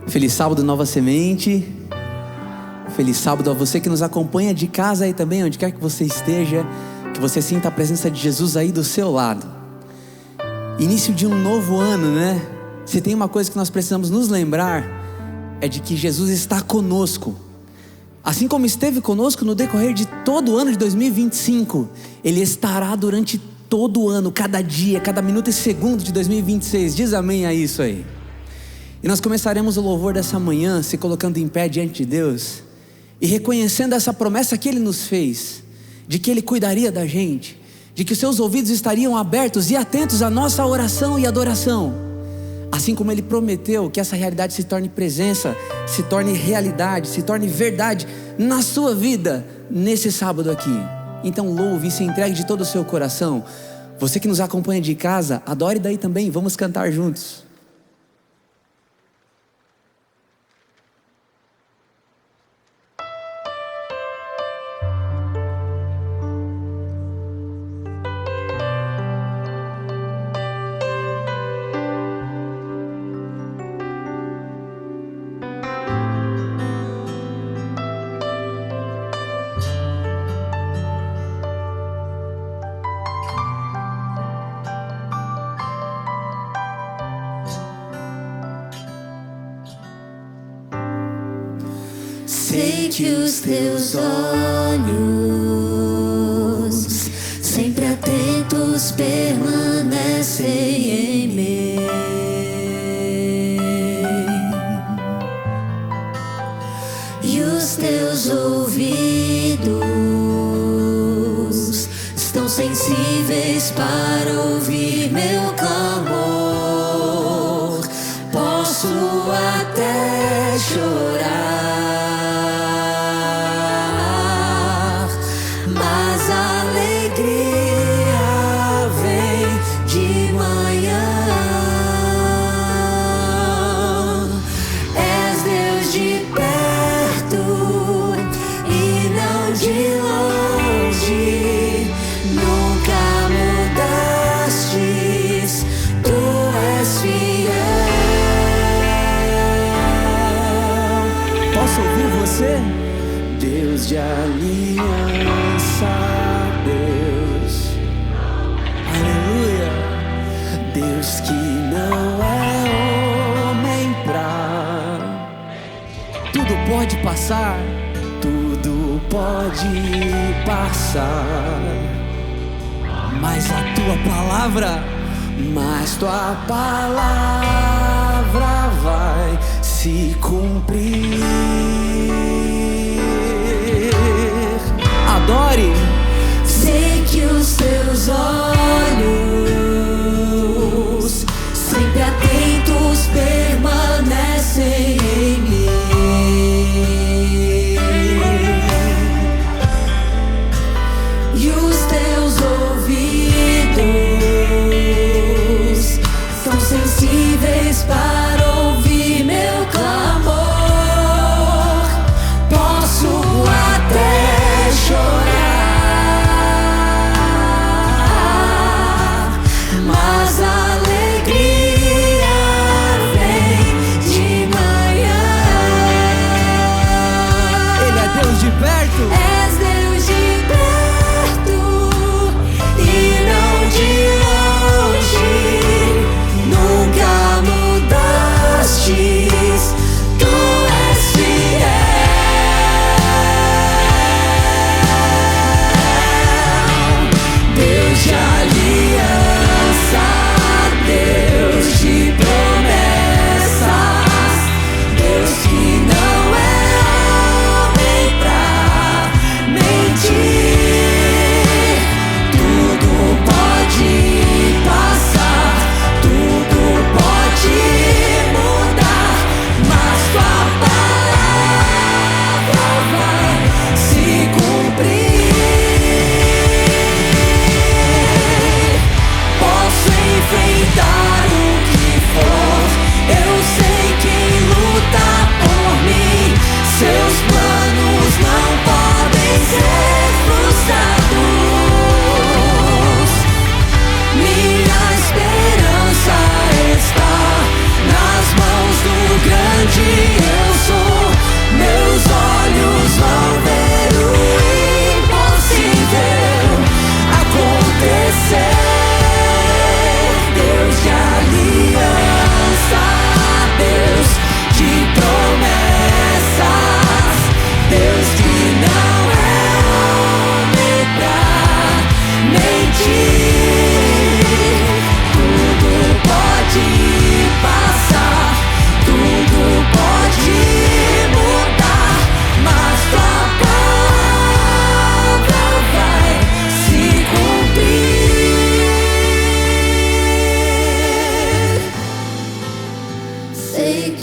Feliz sábado, Nova Semente. Feliz sábado a você que nos acompanha de casa aí também, onde quer que você esteja. Que você sinta a presença de Jesus aí do seu lado. Início de um novo ano, né? Se tem uma coisa que nós precisamos nos lembrar, é de que Jesus está conosco. Assim como esteve conosco no decorrer de todo o ano de 2025, Ele estará durante todo o ano, cada dia, cada minuto e segundo de 2026. Diz amém a isso aí. E nós começaremos o louvor dessa manhã se colocando em pé diante de Deus e reconhecendo essa promessa que Ele nos fez, de que Ele cuidaria da gente, de que os seus ouvidos estariam abertos e atentos à nossa oração e adoração, assim como Ele prometeu que essa realidade se torne presença, se torne realidade, se torne verdade na sua vida nesse sábado aqui. Então louve e se entregue de todo o seu coração. Você que nos acompanha de casa, adore daí também, vamos cantar juntos. Sei que os teus olhos, sempre atentos, permanecem em mim. E os teus ouvidos estão sensíveis para ouvir meu clamor. Posso até chorar, Deus de aliança, Deus, aleluia, Deus que não é homem pra. Tudo pode passar, tudo pode passar, mas a tua palavra vai se cumprir. Adore. Sei que os teus olhos, sempre atentos, permanecem em mim. E os teus ouvidos são sensíveis para ouvir meu clamor.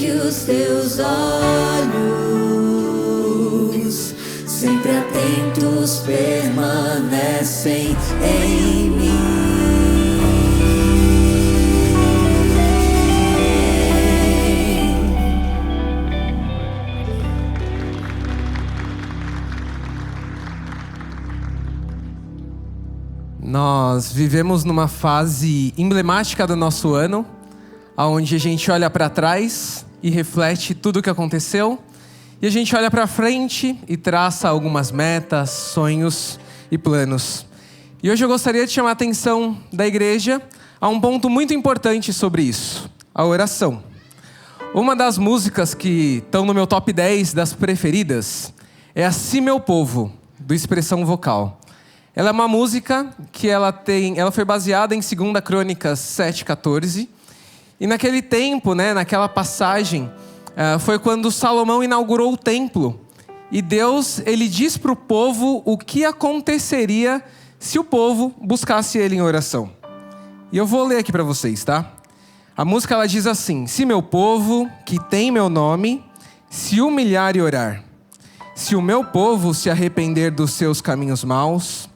que os teus olhos, sempre atentos, permanecem em mim. Nós vivemos numa fase emblemática do nosso ano, onde a gente olha para trás e reflete tudo o que aconteceu, e a gente olha para frente e traça algumas metas, sonhos e planos. E hoje eu gostaria de chamar a atenção da igreja a um ponto muito importante sobre isso: a oração. Uma das músicas que estão no meu top 10 das preferidas é a Se Meu Povo, do Expressão Vocal. Ela é uma música que ela foi baseada em 2 Crônicas 7:14. E naquele tempo, naquela passagem, foi quando Salomão inaugurou o templo. E Deus, ele diz para o povo o que aconteceria se o povo buscasse ele em oração. E eu vou ler aqui para vocês, tá? A música, ela diz assim: se meu povo, que tem meu nome, se humilhar e orar, se o meu povo se arrepender dos seus caminhos maus,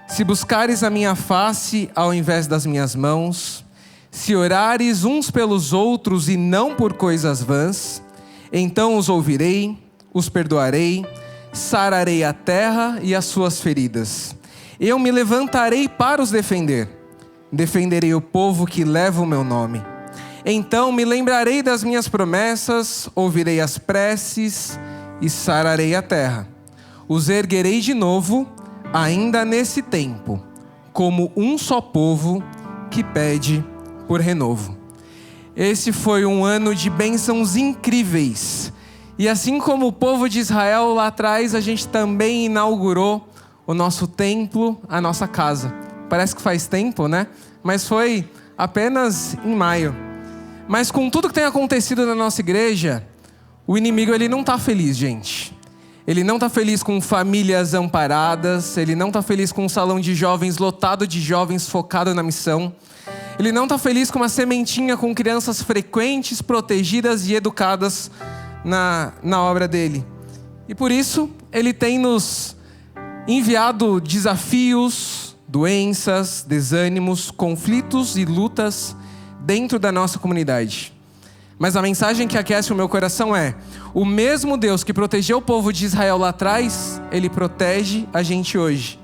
se buscares a minha face ao invés das minhas mãos, se orares uns pelos outros e não por coisas vãs, então os ouvirei, os perdoarei, sararei a terra e as suas feridas. Eu me levantarei para os defender. Defenderei o povo que leva o meu nome. Então me lembrarei das minhas promessas, ouvirei as preces e sararei a terra. Os erguerei de novo, ainda nesse tempo, como um só povo que pede por renovo. Esse foi um ano de bênçãos incríveis. E assim como o povo de Israel lá atrás, a gente também inaugurou o nosso templo, a nossa casa. Parece que faz tempo, né? Mas foi apenas em maio. Mas com tudo que tem acontecido na nossa igreja, o inimigo, ele não está feliz, gente. Ele não está feliz com famílias amparadas. Ele não está feliz com um salão de jovens lotado de jovens focado na missão. Ele não está feliz com uma sementinha com crianças frequentes, protegidas e educadas na obra dele. E por isso, ele tem nos enviado desafios, doenças, desânimos, conflitos e lutas dentro da nossa comunidade. Mas a mensagem que aquece o meu coração é: o mesmo Deus que protegeu o povo de Israel lá atrás, ele protege a gente hoje.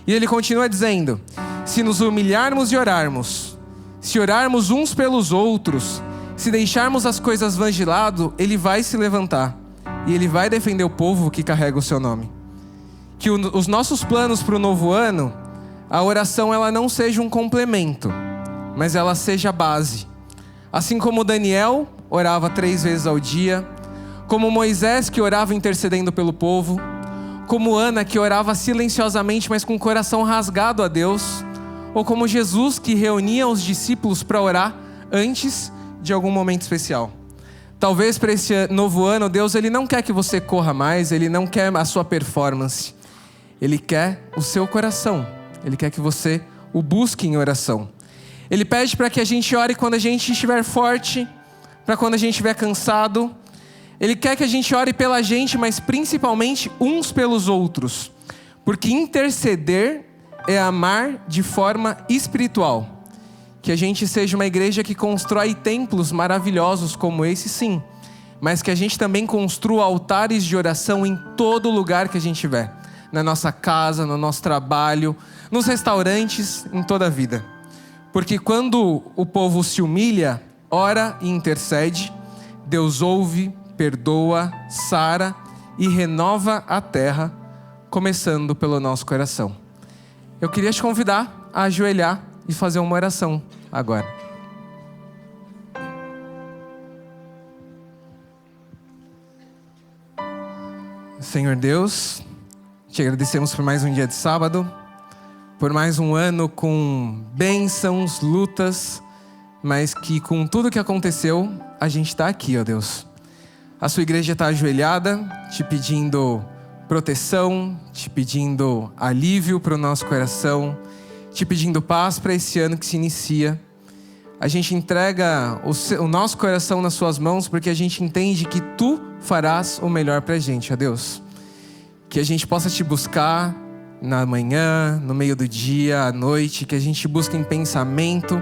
E ele continua dizendo: se nos humilharmos e orarmos, se orarmos uns pelos outros, se deixarmos as coisas vãs de lado, ele vai se levantar e ele vai defender o povo que carrega o seu nome. Que os nossos planos para o novo ano, a oração, ela não seja um complemento, mas ela seja a base. Assim como Daniel orava 3 vezes ao dia, como Moisés, que orava intercedendo pelo povo, como Ana, que orava silenciosamente, mas com o coração rasgado a Deus, ou como Jesus, que reunia os discípulos para orar antes de algum momento especial. Talvez para esse novo ano, Deus, ele não quer que você corra mais, ele não quer a sua performance, ele quer o seu coração, ele quer que você o busque em oração. Ele pede para que a gente ore quando a gente estiver forte, para quando a gente estiver cansado. Ele quer que a gente ore pela gente, mas principalmente uns pelos outros. Porque interceder é amar de forma espiritual. Que a gente seja uma igreja que constrói templos maravilhosos como esse, sim. Mas que a gente também construa altares de oração em todo lugar que a gente estiver. Na nossa casa, no nosso trabalho, nos restaurantes, em toda a vida. Porque quando o povo se humilha, ora e intercede, Deus ouve, perdoa, sara e renova a terra, começando pelo nosso coração. Eu queria te convidar a ajoelhar e fazer uma oração agora. Senhor Deus, te agradecemos por mais um dia de sábado, por mais um ano com bênçãos, lutas, mas que com tudo que aconteceu, a gente está aqui, ó Deus. A sua igreja está ajoelhada, te pedindo proteção, te pedindo alívio para o nosso coração, te pedindo paz para esse ano que se inicia. a gente entrega o nosso coração nas suas mãos, porque a gente entende que Tu farás o melhor pra gente, ó Deus. Que a gente possa Te buscar na manhã, no meio do dia, à noite, que a gente busque em pensamento,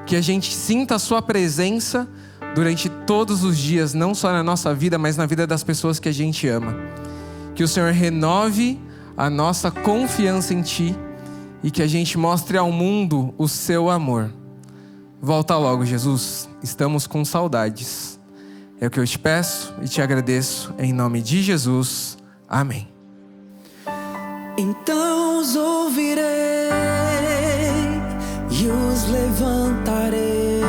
que a gente sinta a Sua presença durante todos os dias, não só na nossa vida, mas na vida das pessoas que a gente ama. Que o Senhor renove a nossa confiança em Ti e que a gente mostre ao mundo o Seu amor. Volta logo, Jesus. Estamos com saudades. É o que eu te peço e te agradeço em nome de Jesus. Amém. Então os ouvirei e os levantarei,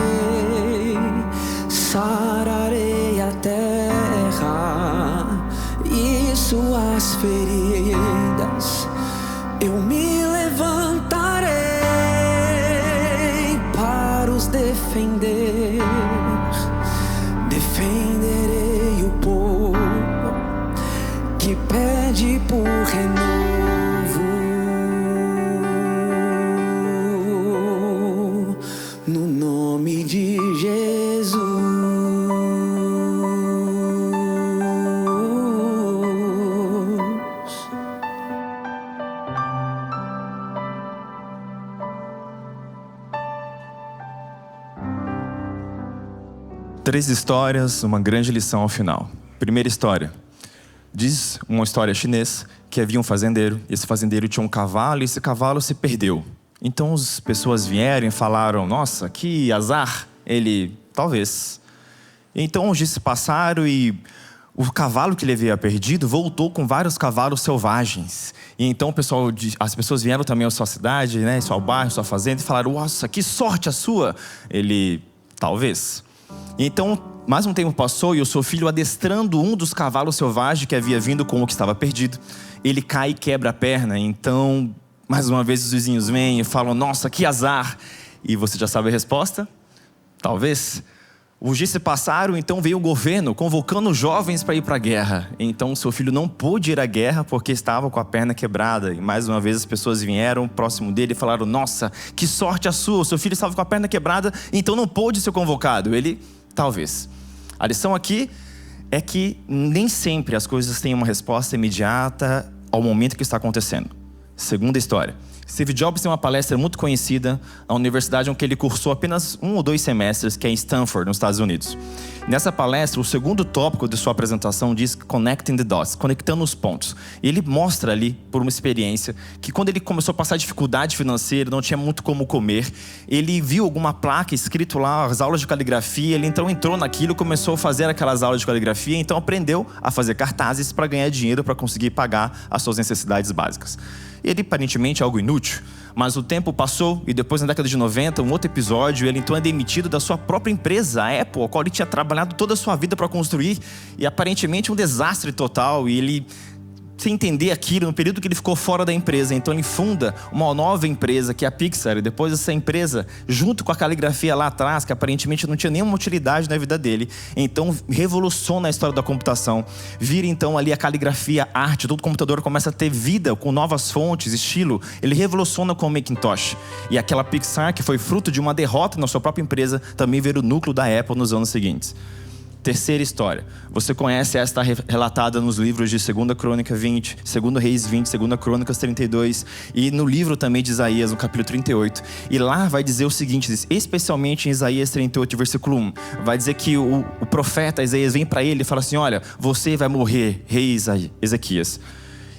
sararei a terra e suas feridas. Eu me levantarei para os defender, defenderei o povo que pede por renovo. No nome de Jesus. Três histórias, uma grande lição ao final. Primeira história. Diz uma história chinesa que havia um fazendeiro. Esse fazendeiro tinha um cavalo e esse cavalo se perdeu. Então as pessoas vieram e falaram: nossa, que azar. Ele, talvez. Então os dias se passaram e o cavalo que ele havia perdido voltou com vários cavalos selvagens. E então as pessoas vieram também à sua cidade, né, ao bairro, à sua fazenda, e falaram: nossa, que sorte a sua. Ele, talvez. E então mais um tempo passou e o seu filho, adestrando um dos cavalos selvagens que havia vindo com o que estava perdido, ele cai e quebra a perna. Então mais uma vez os vizinhos vêm e falam: nossa, que azar. E você já sabe a resposta? Talvez. Os dias se passaram, então veio o governo convocando jovens para ir para a guerra. Então seu filho não pôde ir à guerra porque estava com a perna quebrada. E mais uma vez as pessoas vieram próximo dele e falaram: nossa, que sorte a sua, o seu filho estava com a perna quebrada, então não pôde ser convocado. Ele, talvez. A lição aqui é que nem sempre as coisas têm uma resposta imediata ao momento que está acontecendo. Segunda história. Steve Jobs tem uma palestra muito conhecida na universidade onde ele cursou apenas 1 ou 2 semestres, que é em Stanford, nos Estados Unidos. Nessa palestra, o segundo tópico de sua apresentação diz Connecting the Dots, conectando os pontos. E ele mostra ali, por uma experiência, que quando ele começou a passar dificuldade financeira, não tinha muito como comer, ele viu alguma placa escrito lá, as aulas de caligrafia, ele então entrou naquilo, começou a fazer aquelas aulas de caligrafia, então aprendeu a fazer cartazes para ganhar dinheiro, para conseguir pagar as suas necessidades básicas. Ele, aparentemente, é algo inútil, mas o tempo passou e depois, na década de 90, um outro episódio, ele então é demitido da sua própria empresa, a Apple, a qual ele tinha trabalhado toda a sua vida para construir, e aparentemente um desastre total, e ele, sem entender aquilo, no período que ele ficou fora da empresa, então ele funda uma nova empresa, que é a Pixar, e depois essa empresa, junto com a caligrafia lá atrás, que aparentemente não tinha nenhuma utilidade na vida dele, então revoluciona a história da computação, vira então ali a caligrafia, a arte, todo computador começa a ter vida, com novas fontes, estilo, ele revoluciona com o Macintosh, e aquela Pixar, que foi fruto de uma derrota na sua própria empresa, também vira o núcleo da Apple nos anos seguintes. Terceira história. Você conhece esta relatada nos livros de 2 Crônica 20, 2 Reis 20, 2 Crônicas 32 e no livro também de Isaías, no capítulo 38. E lá vai dizer o seguinte, especialmente em Isaías 38, versículo 1. Vai dizer que o profeta Isaías vem para ele e fala assim: olha, você vai morrer, rei Ezequias.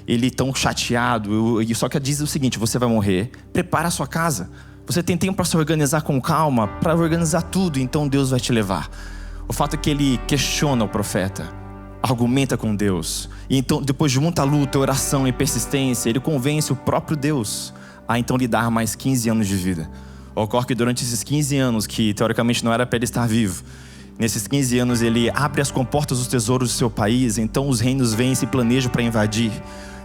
Ele tão chateado, só que diz o seguinte: você vai morrer, prepara a sua casa. Você tem tempo para se organizar com calma, para organizar tudo, então Deus vai te levar. O fato é que ele questiona o profeta, argumenta com Deus. E então, depois de muita luta, oração e persistência, ele convence o próprio Deus a então lhe dar mais 15 anos de vida. Ocorre que durante esses 15 anos, que teoricamente não era para ele estar vivo, nesses 15 anos ele abre as comportas dos tesouros do seu país, então os reinos vêm e se planejam para invadir.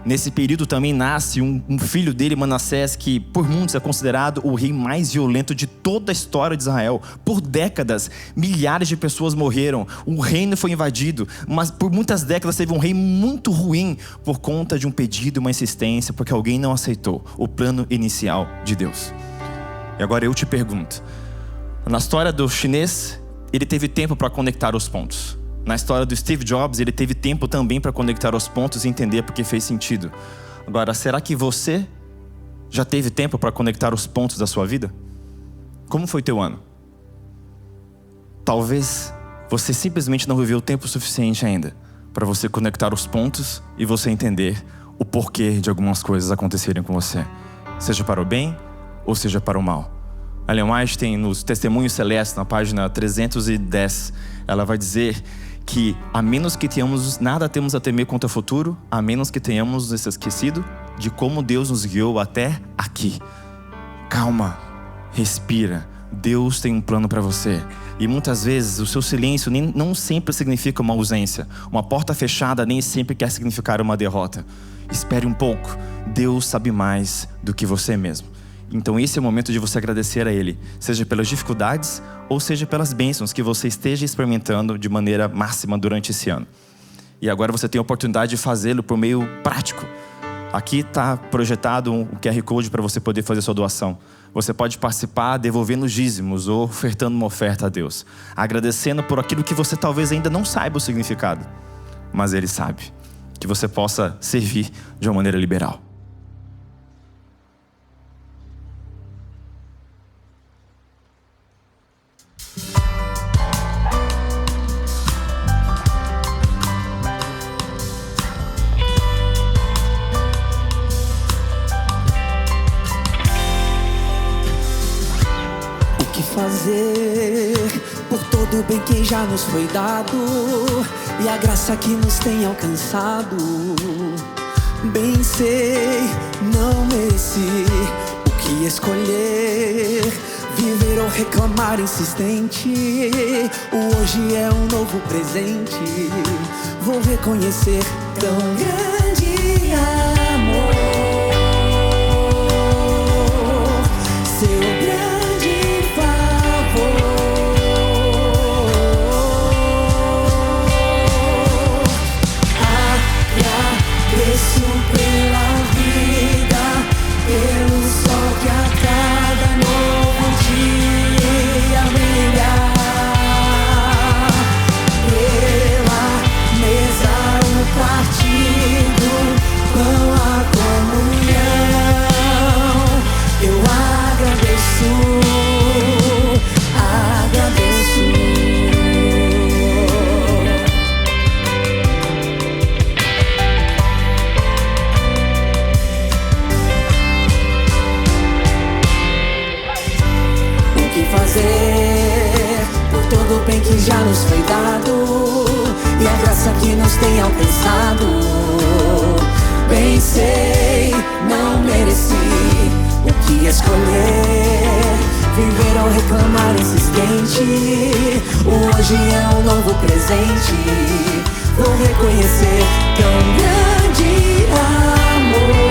Nesse período também nasce um filho dele, Manassés, que por muitos é considerado o rei mais violento de toda a história de Israel. Por décadas, milhares de pessoas morreram, o reino foi invadido, mas por muitas décadas teve um rei muito ruim por conta de um pedido, uma insistência, porque alguém não aceitou o plano inicial de Deus. E agora eu te pergunto, Na história do chinês, ele teve tempo para conectar os pontos. Na história do Steve Jobs, ele teve tempo também para conectar os pontos e entender porque fez sentido. Agora, será que você já teve tempo para conectar os pontos da sua vida? Como foi teu ano? Talvez você simplesmente não viveu tempo suficiente ainda para você conectar os pontos e você entender o porquê de algumas coisas acontecerem com você, seja para o bem ou seja para o mal. A Ellen White tem nos Testemunhos Celestes, na página 310, ela vai dizer que a menos que tenhamos nada temos a temer contra o futuro, a menos que tenhamos nos esquecido de como Deus nos guiou até aqui. Calma, respira. Deus tem um plano para você. E muitas vezes o seu silêncio não sempre significa uma ausência. Uma porta fechada nem sempre quer significar uma derrota. Espere um pouco. Deus sabe mais do que você mesmo. Então esse é o momento de você agradecer a Ele, seja pelas dificuldades ou seja pelas bênçãos que você esteja experimentando de maneira máxima durante esse ano. E agora você tem a oportunidade de fazê-lo por meio prático. Aqui está projetado um QR Code para você poder fazer sua doação. Você pode participar devolvendo dízimos ou ofertando uma oferta a Deus, agradecendo por aquilo que você talvez ainda não saiba o significado, mas Ele sabe, que você possa servir de uma maneira liberal. Fazer por todo o bem que já nos foi dado e a graça que nos tem alcançado. Bem sei, não mereci o que escolher, viver ou reclamar insistente. O hoje é um novo presente, vou reconhecer tão grande amor, seu grande que já nos foi dado e a graça que nos tem alcançado. Bem sei, não mereci o que escolher, viver ou reclamar insistente. O hoje é um novo presente, vou reconhecer tão grande amor,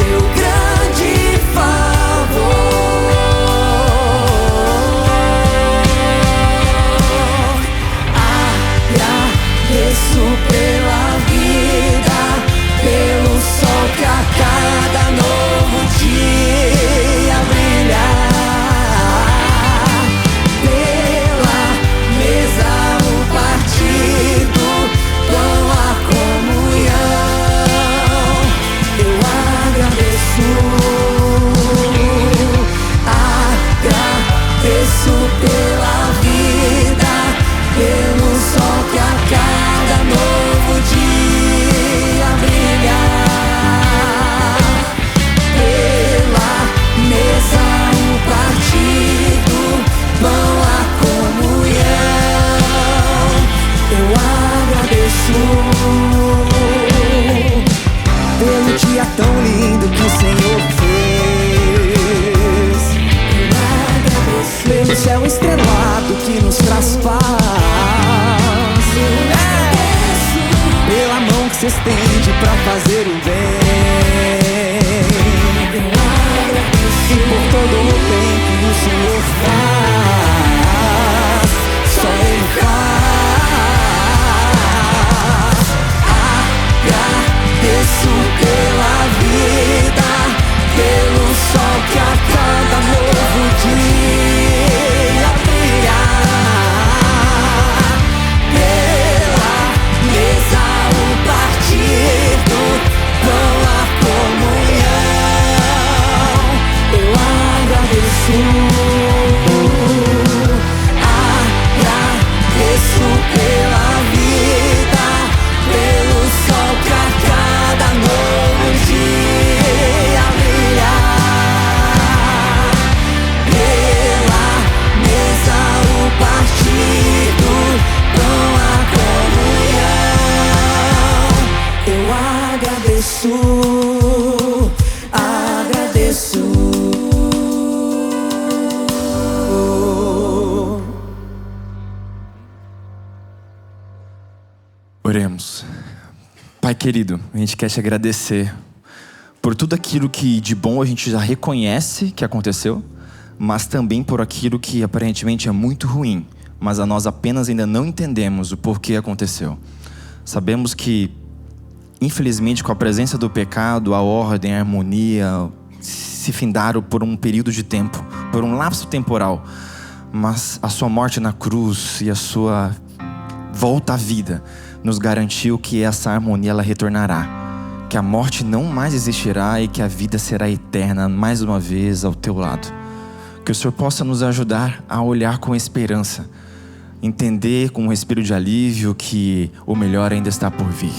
seu grande favor. Pela vida, pelo sol que a cada novo dia brilha, pela mesa o partido, pão a comunhão. Eu agradeço pela vida, pelo sol que a cada novo dia brilha, pela mesa o partido, pão a comunhão. Eu agradeço pelo dia tão lindo que o Senhor fez. Eu agradeço pelo céu estrelado que nos traz paz, pela mão que se estende pra fazer o bem, e por todo o bem que o Senhor faz, só Ele faz. Agradeço pela vida, pelo sol que a cada agradeço, agradeço. Oremos. Pai querido, a gente quer te agradecer por tudo aquilo que de bom a gente já reconhece que aconteceu, mas também por aquilo que aparentemente é muito ruim, mas a nós apenas ainda não entendemos o porquê aconteceu. Sabemos que, infelizmente, com a presença do pecado, a ordem, a harmonia se findaram por um período de tempo, por um lapso temporal, mas a sua morte na cruz e a sua volta à vida nos garantiu que essa harmonia ela retornará, que a morte não mais existirá e que a vida será eterna mais uma vez ao teu lado. Que o Senhor possa nos ajudar a olhar com esperança, entender com um respiro de alívio que o melhor ainda está por vir.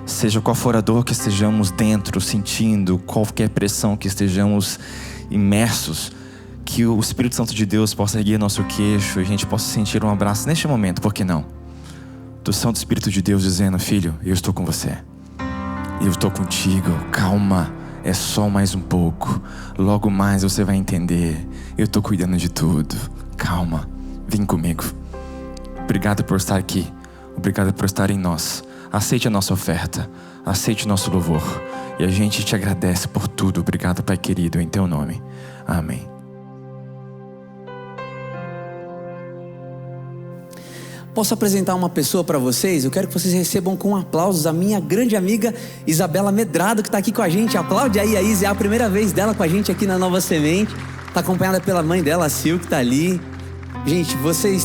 Seja qual for a dor que estejamos dentro, sentindo, qualquer pressão que estejamos imersos, que o Espírito Santo de Deus possa erguer nosso queixo e a gente possa sentir um abraço neste momento, por que não? Do Santo Espírito de Deus dizendo: filho, eu estou com você, eu estou contigo, calma, é só mais um pouco, logo mais você vai entender, eu estou cuidando de tudo, calma, vem comigo. Obrigado por estar aqui, obrigado por estar em nós. Aceite a nossa oferta, aceite o nosso louvor, e a gente te agradece por tudo. Obrigado, Pai querido, em teu nome, amém. Posso apresentar uma pessoa para vocês? Eu quero que vocês recebam com aplausos a minha grande amiga Isabela Medrado, que está aqui com a gente. Aplaude aí a Isa, é a primeira vez dela com a gente aqui na Nova Semente. Está acompanhada pela mãe dela, a Sil, que está ali. Gente,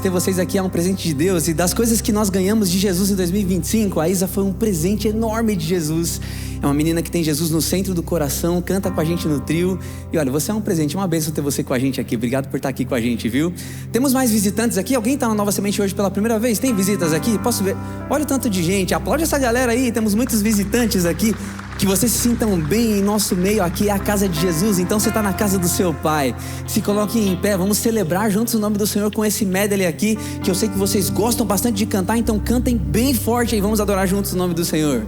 ter vocês aqui é um presente de Deus. E das coisas que nós ganhamos de Jesus em 2025, a Isa foi um presente enorme de Jesus. É uma menina que tem Jesus no centro do coração, canta com a gente no trio. E olha, você é um presente, uma bênção ter você com a gente aqui. Obrigado por estar aqui com a gente, viu? Temos mais visitantes aqui. Alguém está na Nova Semente hoje pela primeira vez? Tem visitas aqui? Posso ver? Olha o tanto de gente. Aplaude essa galera aí. Temos muitos visitantes aqui. Que vocês se sintam bem em nosso meio. Aqui é a casa de Jesus, então você está na casa do seu Pai. Se coloque em pé, vamos celebrar juntos o nome do Senhor com esse medley aqui, que eu sei que vocês gostam bastante de cantar, então cantem bem forte e vamos adorar juntos o nome do Senhor.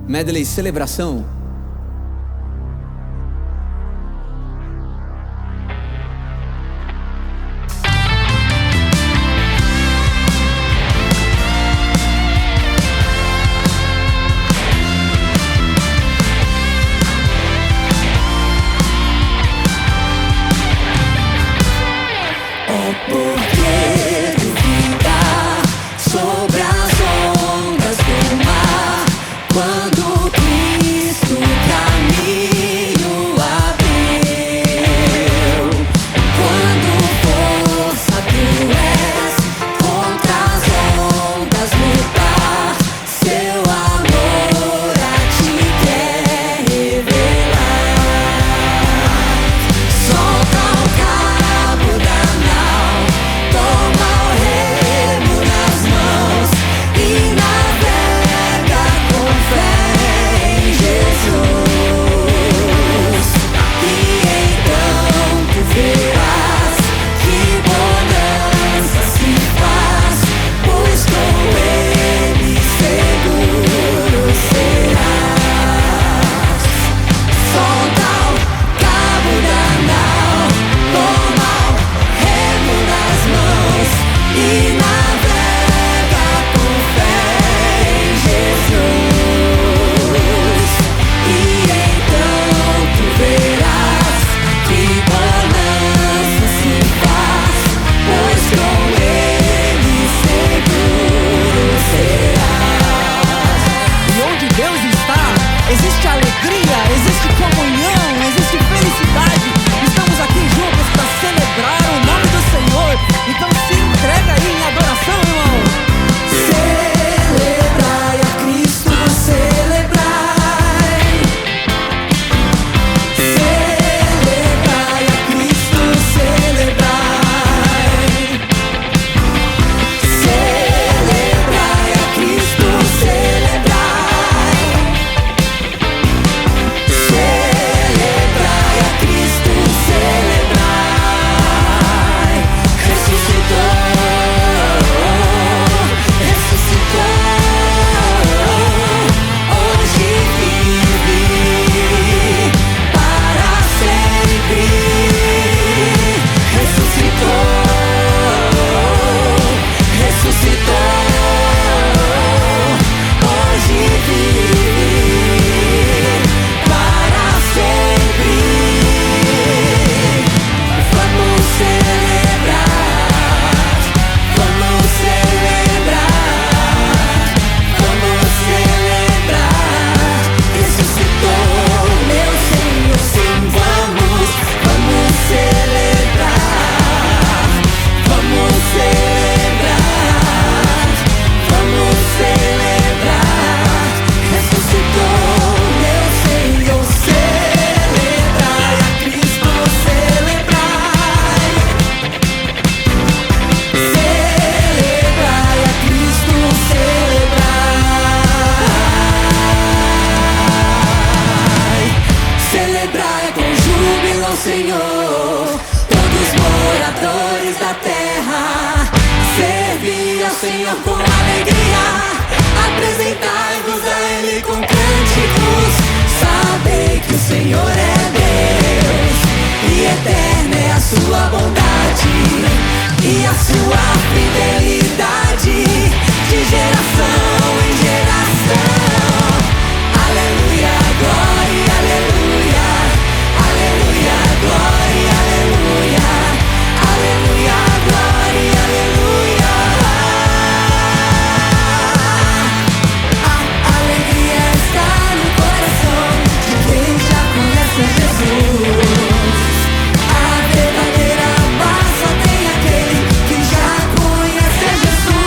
Medley Celebração. Sobre as ondas do mar, quando Cristo Senhor com alegria, apresentai-vos a Ele com cânticos. Sabei que o Senhor é Deus, e eterna é a sua bondade, e a sua fidelidade, de geração em geração. Aleluia, glória, aleluia, aleluia, glória, aleluia, aleluia, glória, aleluia. A alegria está no coração de quem já conhece Jesus. A verdadeira paz só tem aquele que já conhece Jesus.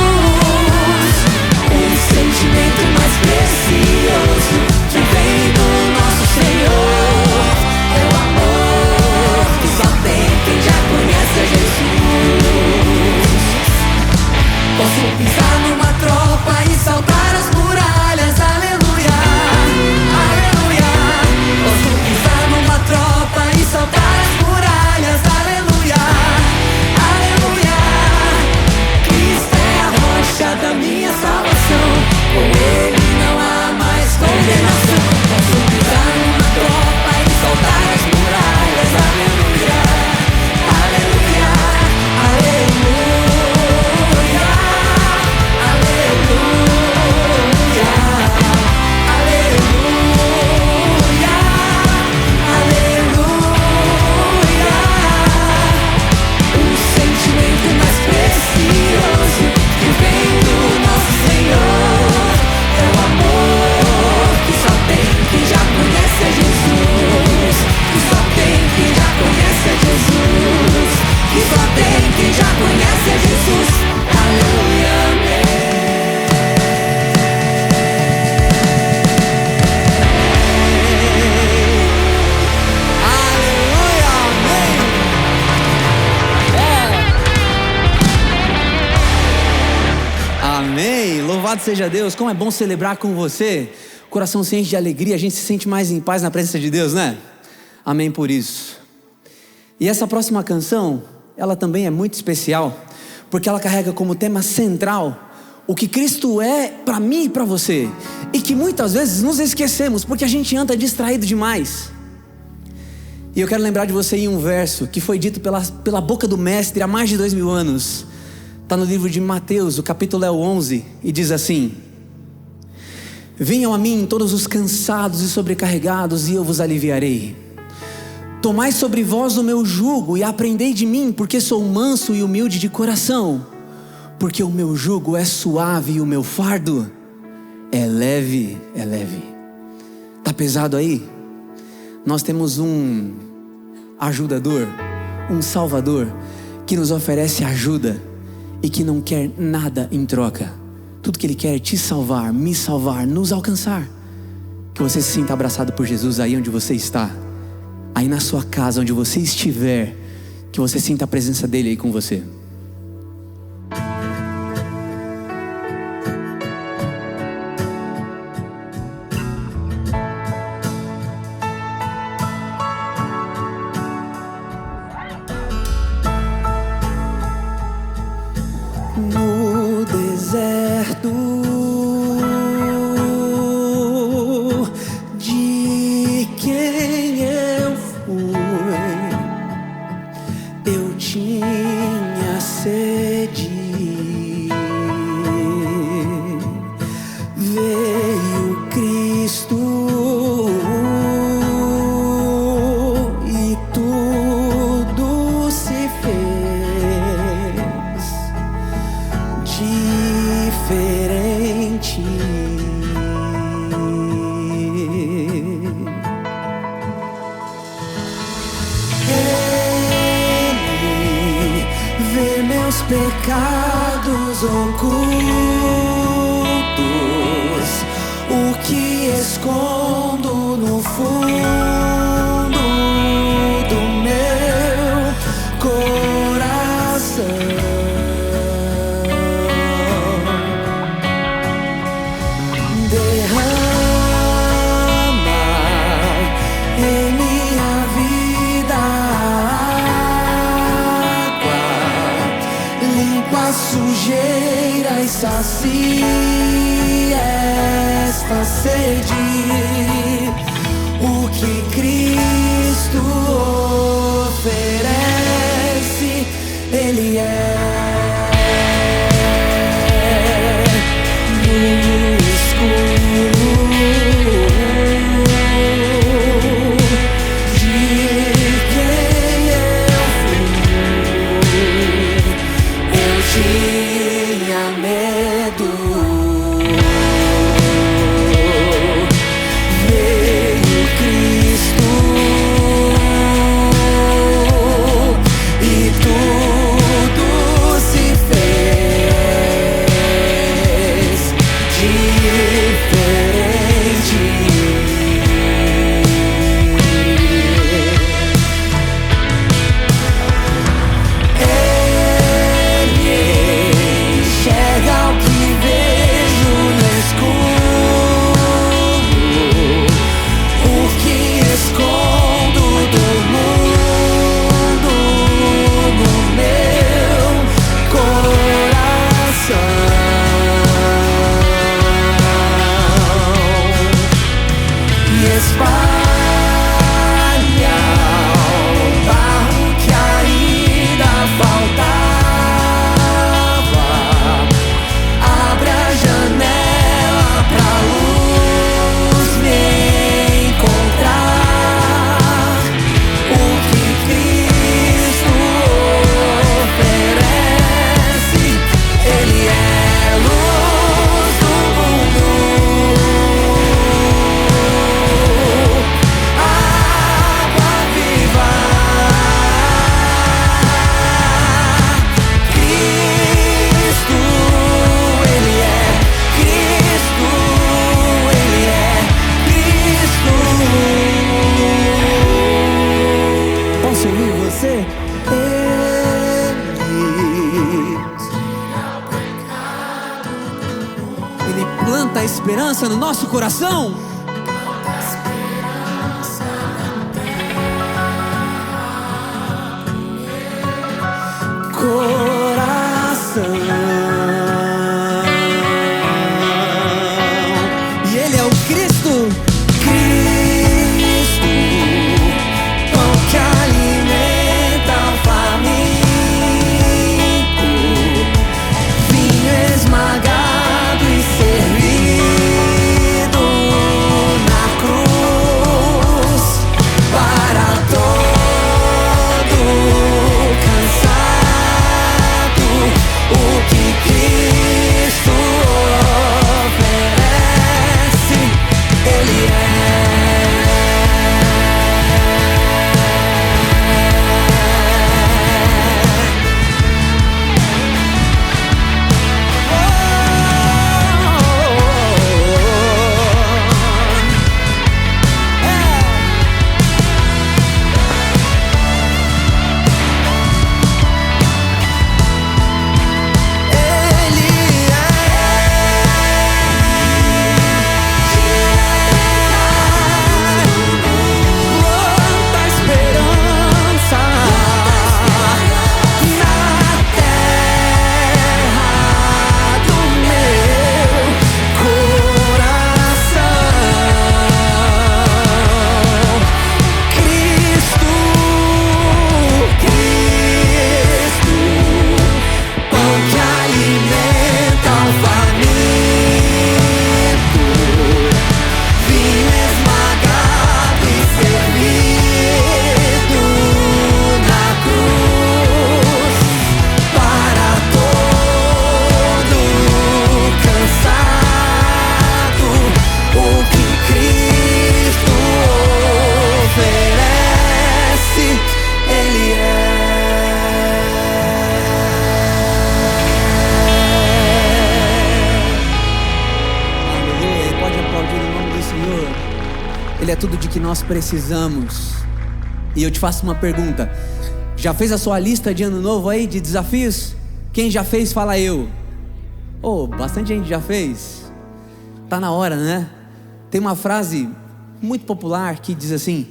O sentimento mais precioso que vem do nosso Senhor é o amor que só tem quem já conhece Jesus. Posso pisar numa tropa e saltar as muralhas, aleluia, aleluia. Posso pisar numa tropa e saltar as muralhas, aleluia, aleluia. Cristo é a rocha da minha salvação, com Ele não há mais condenação. Posso pisar numa tropa e saltar as muralhas, aleluia, aleluia, aleluia, aleluia, aleluia. O sentimento mais precioso que vem do nosso Senhor é o amor que só tem quem já conhece a Jesus, que só tem quem já conhece a Jesus, que só tem quem já conhece a Jesus. Aleluia, amém. Aleluia, Amém. Louvado seja Deus. Como é bom celebrar com você. O coração se enche de alegria, a gente se sente mais em paz na presença de Deus, né? Amém por isso. E essa próxima canção, ela também é muito especial, porque ela carrega como tema central o que Cristo é para mim e para você, e que muitas vezes nos esquecemos porque a gente anda distraído demais. E eu quero lembrar de você em um verso que foi dito pela boca do mestre há mais de 2000 anos. Está no livro de Mateus, o capítulo é o 11, e diz assim: venham a mim todos os cansados e sobrecarregados, e eu vos aliviarei. Tomai sobre vós o meu jugo e aprendei de mim, porque sou manso e humilde de coração, porque o meu jugo é suave e o meu fardo é leve, é leve. Tá pesado aí? Nós temos um ajudador, um salvador, que nos oferece ajuda e que não quer nada em troca. Tudo que Ele quer é te salvar, me salvar, nos alcançar. Que você se sinta abraçado por Jesus aí onde você está, aí na sua casa, onde você estiver, que você sinta a presença dEle aí com você. No deserto de quem eu fui, eu tinha sede. Veio Cristo e tudo se fez diferente. Ele vê meus pecados ocultos, o que escondo no fundo do meu coração. Derrama em minha vida água, limpa a sujeira e e sacie esta sede. O que Cristo oferece, Ele é. No escuro de quem eu fui, eu tinha medo. Veio Cristo e tudo se fez diferente. Ele enxerga o que vejo no escuro, o que escondo do mundo no meu coração. E espalha o barro que ainda faltava. Abre a janela pra luz me encontrar. O que Cristo oferece, Ele é luz do mundo, água viva. Cristo, Ele é Cristo, Ele é Cristo. Posso ouvir você? Ele planta a esperança no nosso coração. E Ele é o Cristo. Cristo, pão que alimenta o faminto, vinho esmagado e servido na cruz para todo cansado. O que Cristo oferece, Ele é. Ele é tudo de que nós precisamos. E eu te faço uma pergunta: já fez a sua lista de ano novo aí, de desafios? Quem já fez, fala eu. Oh, bastante gente já fez. Tá na hora, né? Tem uma frase muito popular que diz assim: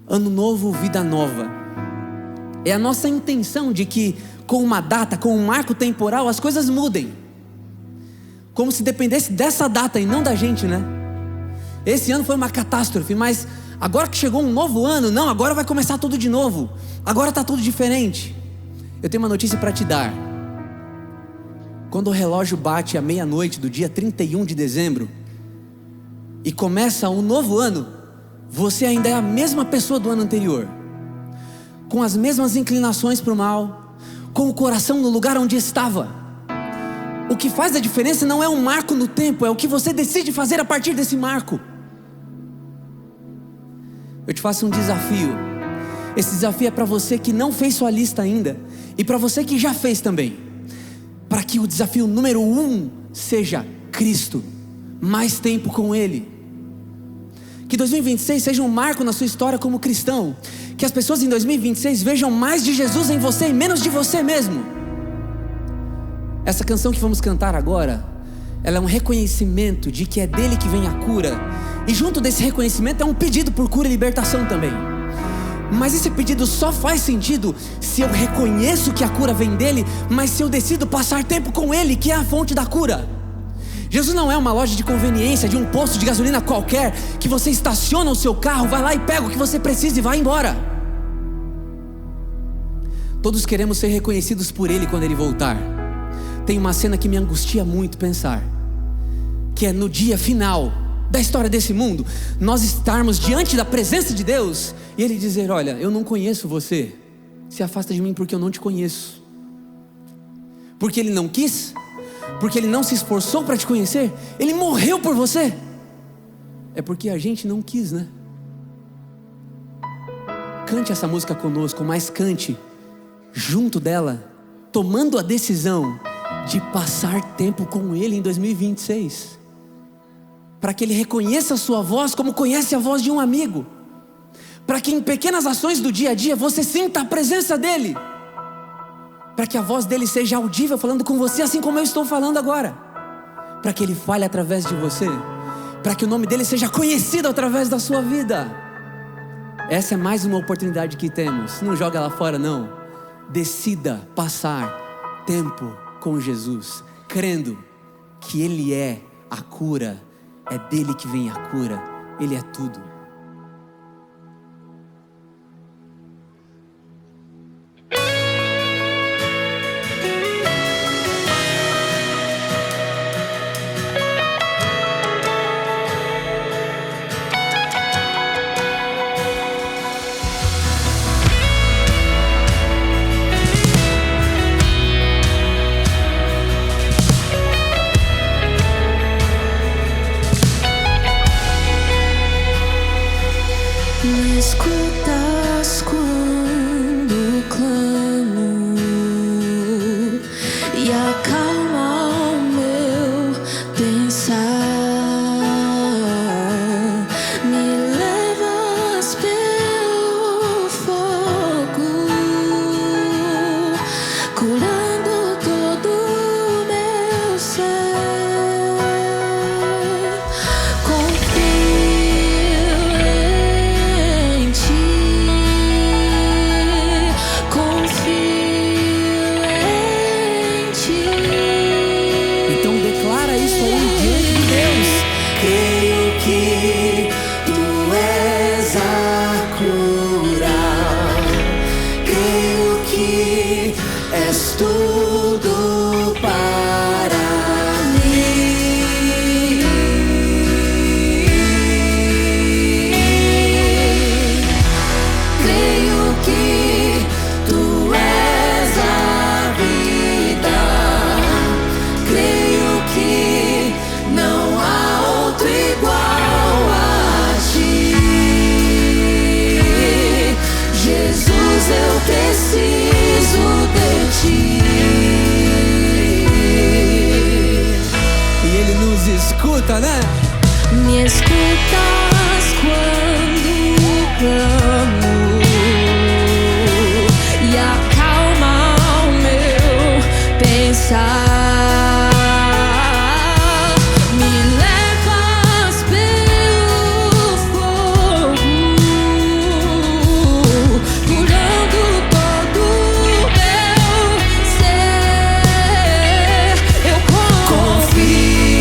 ano novo, vida nova. É a nossa intenção de que com uma data, com um marco temporal, as coisas mudem. como se dependesse dessa data e não da gente, né? Esse ano foi uma catástrofe, mas agora que chegou um novo ano, não, agora vai começar tudo de novo. Agora está tudo diferente. Eu tenho uma notícia para te dar. Quando o relógio bate à meia-noite do dia 31 de dezembro e começa um novo ano, você ainda é a mesma pessoa do ano anterior, com as mesmas inclinações para o mal, com o coração no lugar onde estava. O que faz a diferença não é um marco no tempo, é o que você decide fazer a partir desse marco. Eu te faço um desafio. Esse desafio é para você que não fez sua lista ainda, e para você que já fez também, para que o desafio número 1 seja Cristo, mais tempo com Ele. Que 2026 seja um marco na sua história como cristão, que as pessoas em 2026 vejam mais de Jesus em você e menos de você mesmo. Essa canção que vamos cantar agora, ela é um reconhecimento de que é dele que vem a cura, e junto desse reconhecimento é um pedido por cura e libertação também. Mas esse pedido só faz sentido se eu reconheço que a cura vem dele, mas se eu decido passar tempo com ele, que é a fonte da cura. Jesus não é uma loja de conveniência, de um posto de gasolina qualquer, que você estaciona o seu carro, vai lá e pega o que você precisa e vai embora. Todos queremos ser reconhecidos por ele quando ele voltar. Tem uma cena que me angustia muito pensar, que é no dia final da história desse mundo, nós estarmos diante da presença de Deus e Ele dizer: olha, eu não conheço você, se afasta de mim porque eu não te conheço. Porque Ele não quis, porque Ele não se esforçou para te conhecer, Ele morreu por você. É porque a gente não quis, né? Cante essa música conosco, mas cante junto dela, tomando a decisão de passar tempo com Ele em 2026, para que Ele reconheça a sua voz como conhece a voz de um amigo, para que em pequenas ações do dia a dia você sinta a presença dEle, para que a voz dEle seja audível falando com você assim como eu estou falando agora, para que Ele fale através de você, para que o nome dEle seja conhecido através da sua vida. Essa é mais uma oportunidade que temos, não joga ela fora não. Decida passar tempo com Jesus, crendo que Ele é a cura, é dele que vem a cura, Ele é tudo. Me escutas quando clamo e acalma o meu pensar. Me levas pelo fogo, curando todo o meu ser. És tudo para mim. Creio que tu és a vida. Creio que não há outro igual a ti. Jesus, eu preciso de ti. E Ele nos escuta, né? Me escutas quando clamo e acalma o meu pensar. Me levas pelo fogo, curando todo o meu ser. Eu confio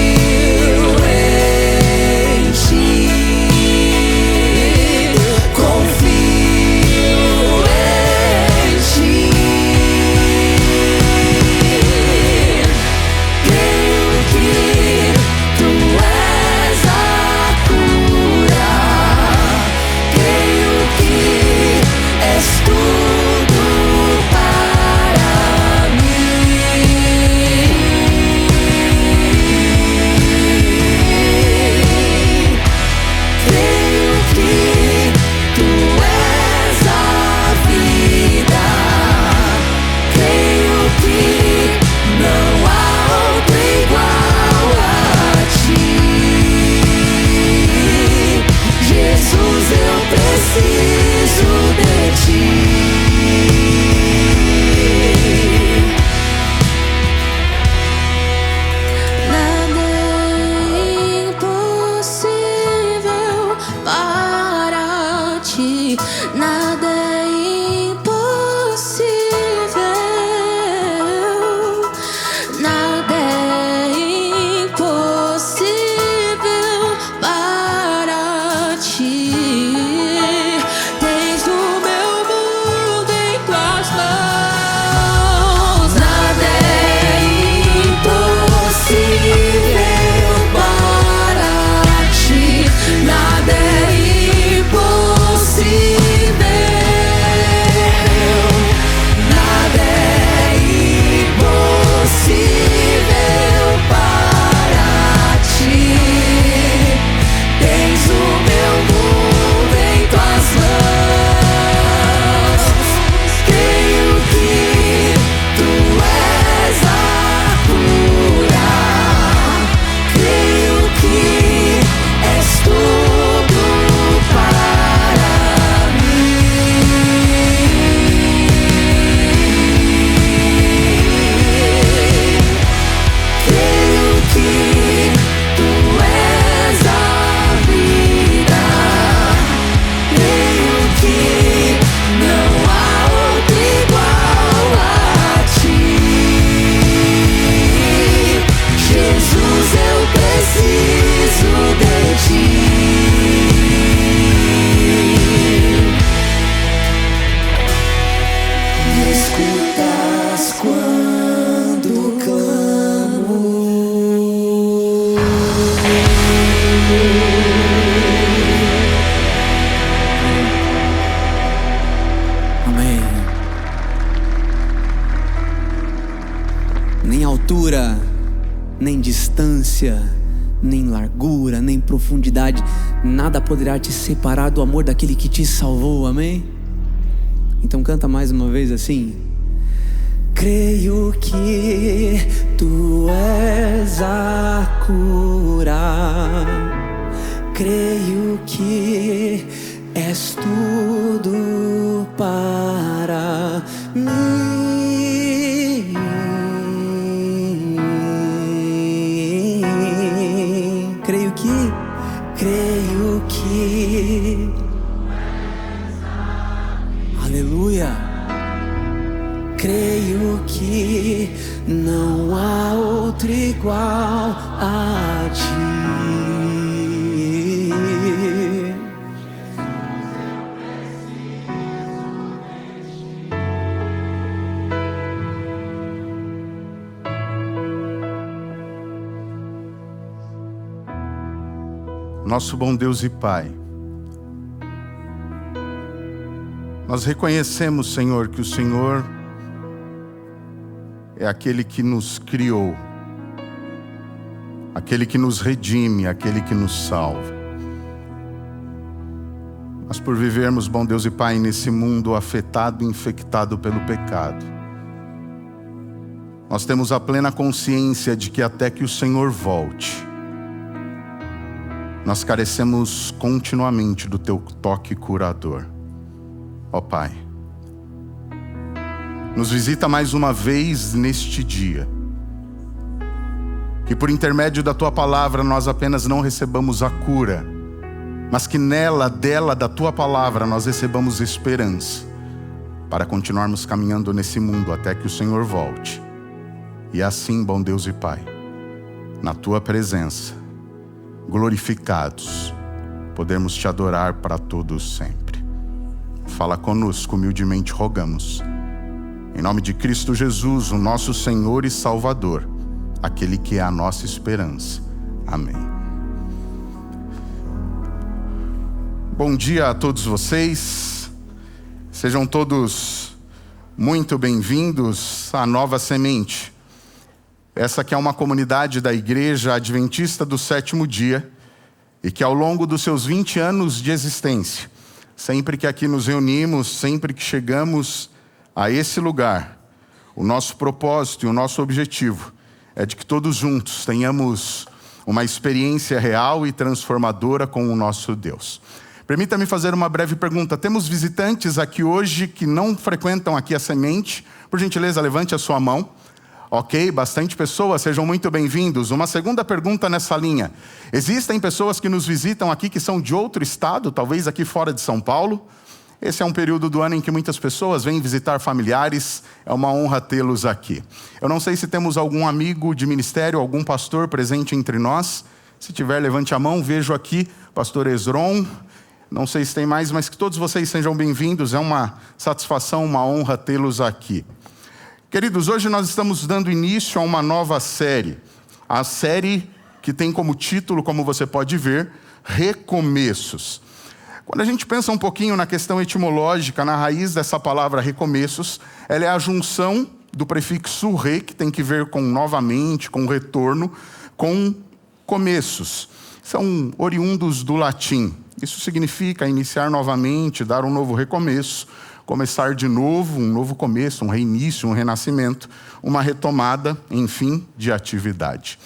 Amém. Nem altura, nem distância, nem largura, nem profundidade, nada poderá te separar do amor daquele que te salvou, amém? Então canta mais uma vez assim. Creio que tu és a cura, creio que és tudo para mim. Creio que aleluia. Creio que não há outro igual a ti. Nosso bom Deus e Pai, nós reconhecemos, Senhor, que o Senhor é aquele que nos criou, aquele que nos redime, aquele que nos salva. Mas por vivermos, bom Deus e Pai, nesse mundo afetado e infectado pelo pecado, nós temos a plena consciência de que até que o Senhor volte, nós carecemos continuamente do Teu toque curador. Ó Pai, nos visita mais uma vez neste dia, que por intermédio da Tua palavra nós apenas não recebamos a cura, mas que nela, dela, da Tua palavra nós recebamos esperança, para continuarmos caminhando nesse mundo até que o Senhor volte. E assim, bom Deus e Pai, na Tua presença, glorificados, podemos Te adorar para todos sempre. Fala conosco, humildemente rogamos. Em nome de Cristo Jesus, o nosso Senhor e Salvador, aquele que é a nossa esperança. Amém. Bom dia a todos vocês. Sejam todos muito bem-vindos à Nova Semente. Essa que é uma comunidade da Igreja Adventista do Sétimo Dia e que ao longo dos seus 20 anos de existência, sempre que aqui nos reunimos, sempre que chegamos a esse lugar, o nosso propósito e o nosso objetivo é de que todos juntos tenhamos uma experiência real e transformadora com o nosso Deus. Permita-me fazer uma breve pergunta. Temos visitantes aqui hoje que não frequentam aqui a Semente? Por gentileza, levante a sua mão. Ok, bastante pessoas, sejam muito bem-vindos. Uma segunda pergunta nessa linha. Existem pessoas que nos visitam aqui que são de outro estado, talvez aqui fora de São Paulo? Esse é um período do ano em que muitas pessoas vêm visitar familiares. É uma honra tê-los aqui. Eu não sei se temos algum amigo de ministério, algum pastor presente entre nós. Se tiver, levante a mão. Vejo aqui pastor Esron. Não sei se tem mais, mas que todos vocês sejam bem-vindos. É uma satisfação, uma honra tê-los aqui. Queridos, hoje nós estamos dando início a uma nova série. A série que tem como título, como você pode ver, Recomeços. Quando a gente pensa um pouquinho na questão etimológica, na raiz dessa palavra recomeços, ela é a junção do prefixo re, que tem que ver com novamente, com retorno, com começos. São oriundos do latim. Isso significa iniciar novamente, dar um novo recomeço, começar de novo, um novo começo, um reinício, um renascimento, uma retomada, enfim, de atividade.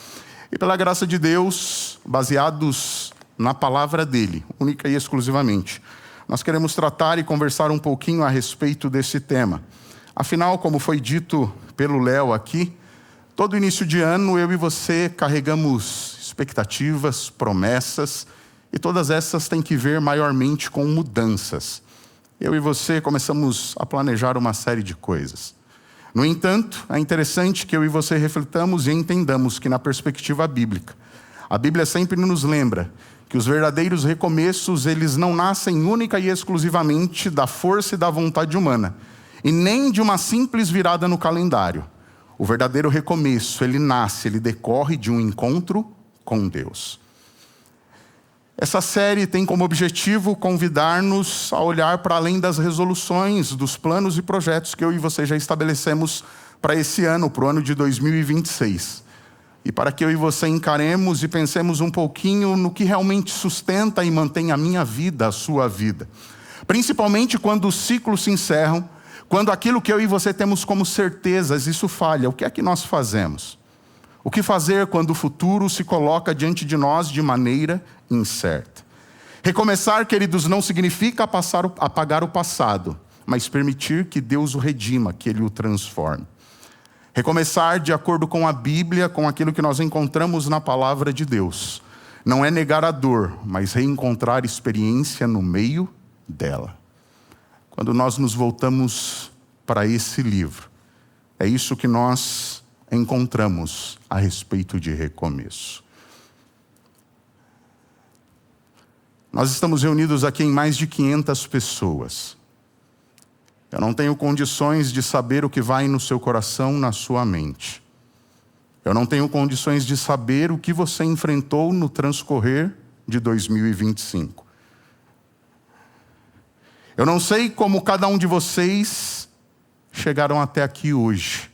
E pela graça de Deus, baseados na palavra dele, única e exclusivamente, nós queremos tratar e conversar um pouquinho a respeito desse tema. Afinal, como foi dito pelo Léo aqui, todo início de ano eu e você carregamos expectativas, promessas, e todas essas têm que ver maiormente com mudanças. Eu e você começamos a planejar uma série de coisas. No entanto, é interessante que eu e você reflitamos e entendamos que na perspectiva bíblica, a Bíblia sempre nos lembra que os verdadeiros recomeços, eles não nascem única e exclusivamente da força e da vontade humana, e nem de uma simples virada no calendário. O verdadeiro recomeço, ele nasce, ele decorre de um encontro com Deus. Essa série tem como objetivo convidar-nos a olhar para além das resoluções, dos planos e projetos que eu e você já estabelecemos para esse ano, para o ano de 2026. E para que eu e você encaremos e pensemos um pouquinho no que realmente sustenta e mantém a minha vida, a sua vida. Principalmente quando os ciclos se encerram, quando aquilo que eu e você temos como certezas, isso falha. O que é que nós fazemos? O que fazer quando o futuro se coloca diante de nós de maneira incerta? Recomeçar, queridos, não significa apagar o passado, mas permitir que Deus o redima, que Ele o transforme. Recomeçar de acordo com a Bíblia, com aquilo que nós encontramos na palavra de Deus. Não é negar a dor, mas reencontrar experiência no meio dela. Quando nós nos voltamos para esse livro, é isso que nós encontramos a respeito de recomeço. Nós estamos reunidos aqui em mais de 500 pessoas. Eu não tenho condições de saber o que vai no seu coração, na sua mente. Eu não tenho condições de saber o que você enfrentou no transcorrer de 2025. Eu não sei como cada um de vocês chegaram até aqui hoje.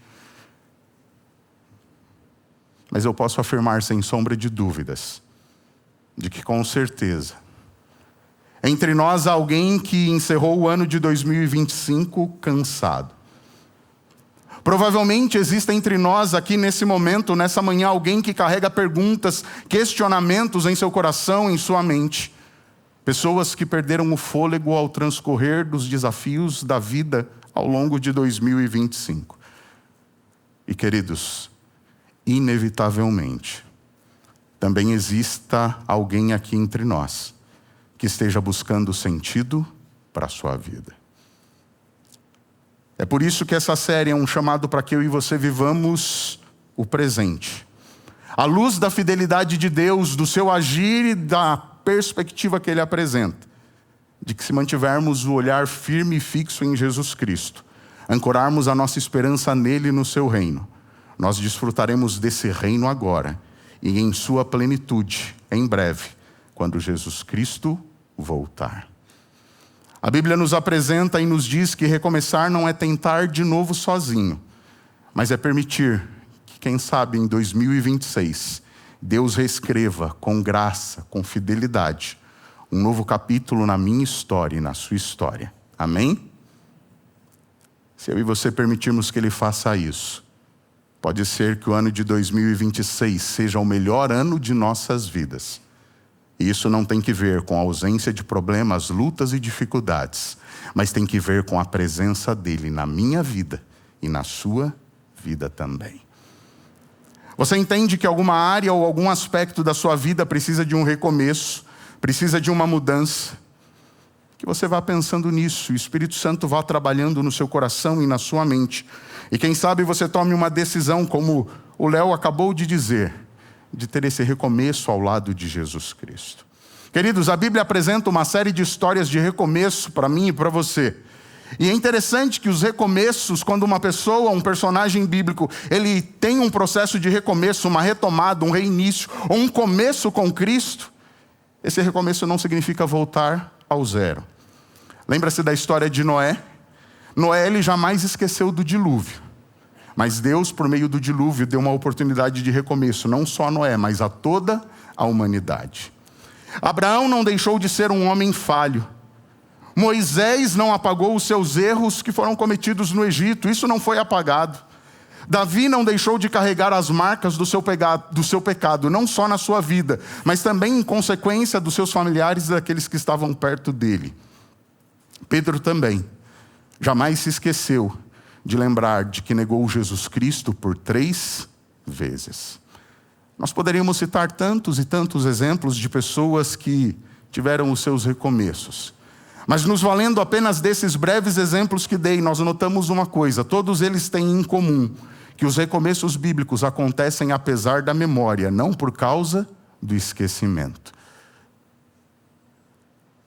Mas eu posso afirmar sem sombra de dúvidas, de que com certeza, entre nós há alguém que encerrou o ano de 2025 cansado. Provavelmente existe entre nós aqui nesse momento, nessa manhã, alguém que carrega perguntas, questionamentos em seu coração, em sua mente. Pessoas que perderam o fôlego ao transcorrer dos desafios da vida ao longo de 2025. E queridos, inevitavelmente, também exista alguém aqui entre nós que esteja buscando sentido para a sua vida. É por isso que essa série é um chamado para que eu e você vivamos o presente. À luz da fidelidade de Deus, do seu agir e da perspectiva que Ele apresenta, de que se mantivermos o olhar firme e fixo em Jesus Cristo, ancorarmos a nossa esperança nele e no seu reino, nós desfrutaremos desse reino agora e em sua plenitude, em breve, quando Jesus Cristo voltar. A Bíblia nos apresenta e nos diz que recomeçar não é tentar de novo sozinho, mas é permitir que, quem sabe, em 2026, Deus reescreva com graça, com fidelidade, um novo capítulo na minha história e na sua história. Amém? Se eu e você permitirmos que Ele faça isso, pode ser que o ano de 2026 seja o melhor ano de nossas vidas. E isso não tem que ver com a ausência de problemas, lutas e dificuldades, mas tem que ver com a presença dEle na minha vida e na sua vida também. Você entende que alguma área ou algum aspecto da sua vida precisa de um recomeço, precisa de uma mudança? Que você vá pensando nisso, o Espírito Santo vá trabalhando no seu coração e na sua mente. E quem sabe você tome uma decisão, como o Léo acabou de dizer, de ter esse recomeço ao lado de Jesus Cristo. Queridos, a Bíblia apresenta uma série de histórias de recomeço para mim e para você. E é interessante que os recomeços, quando uma pessoa, um personagem bíblico, ele tem um processo de recomeço, uma retomada, um reinício, ou um começo com Cristo, esse recomeço não significa voltar ao zero. Lembra-se da história de Noé? Noé, ele jamais esqueceu do dilúvio. Mas Deus, por meio do dilúvio, deu uma oportunidade de recomeço, não só a Noé, mas a toda a humanidade. Abraão não deixou de ser um homem falho. Moisés não apagou os seus erros que foram cometidos no Egito, isso não foi apagado. Davi não deixou de carregar as marcas do seu pecado, não só na sua vida, mas também em consequência dos seus familiares e daqueles que estavam perto dele. Pedro também jamais se esqueceu de lembrar de que negou Jesus Cristo por 3 vezes. Nós poderíamos citar tantos e tantos exemplos de pessoas que tiveram os seus recomeços. Mas nos valendo apenas desses breves exemplos que dei, nós notamos uma coisa: todos eles têm em comum que os recomeços bíblicos acontecem apesar da memória, não por causa do esquecimento.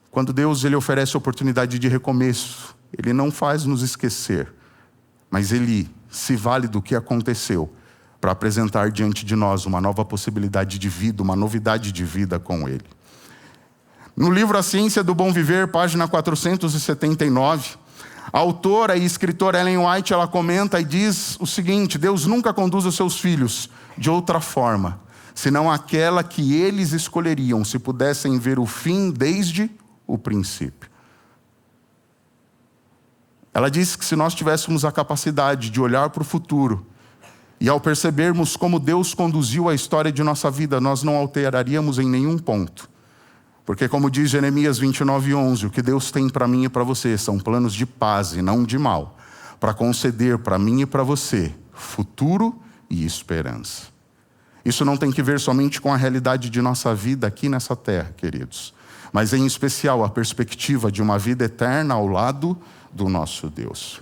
Quando Deus ele oferece a oportunidade de recomeço, Ele não faz nos esquecer, mas Ele se vale do que aconteceu para apresentar diante de nós uma nova possibilidade de vida, uma novidade de vida com Ele. No livro A Ciência do Bom Viver, página 479, a autora e escritora Ellen White, ela comenta e diz o seguinte: Deus nunca conduz os seus filhos de outra forma, senão aquela que eles escolheriam, se pudessem ver o fim desde o princípio. Ela diz que se nós tivéssemos a capacidade de olhar para o futuro, e ao percebermos como Deus conduziu a história de nossa vida, nós não alteraríamos em nenhum ponto. Porque como diz Jeremias 29:11, o que Deus tem para mim e para você são planos de paz e não de mal, para conceder para mim e para você futuro e esperança. Isso não tem que ver somente com a realidade de nossa vida aqui nessa terra, queridos, mas em especial a perspectiva de uma vida eterna ao lado do nosso Deus.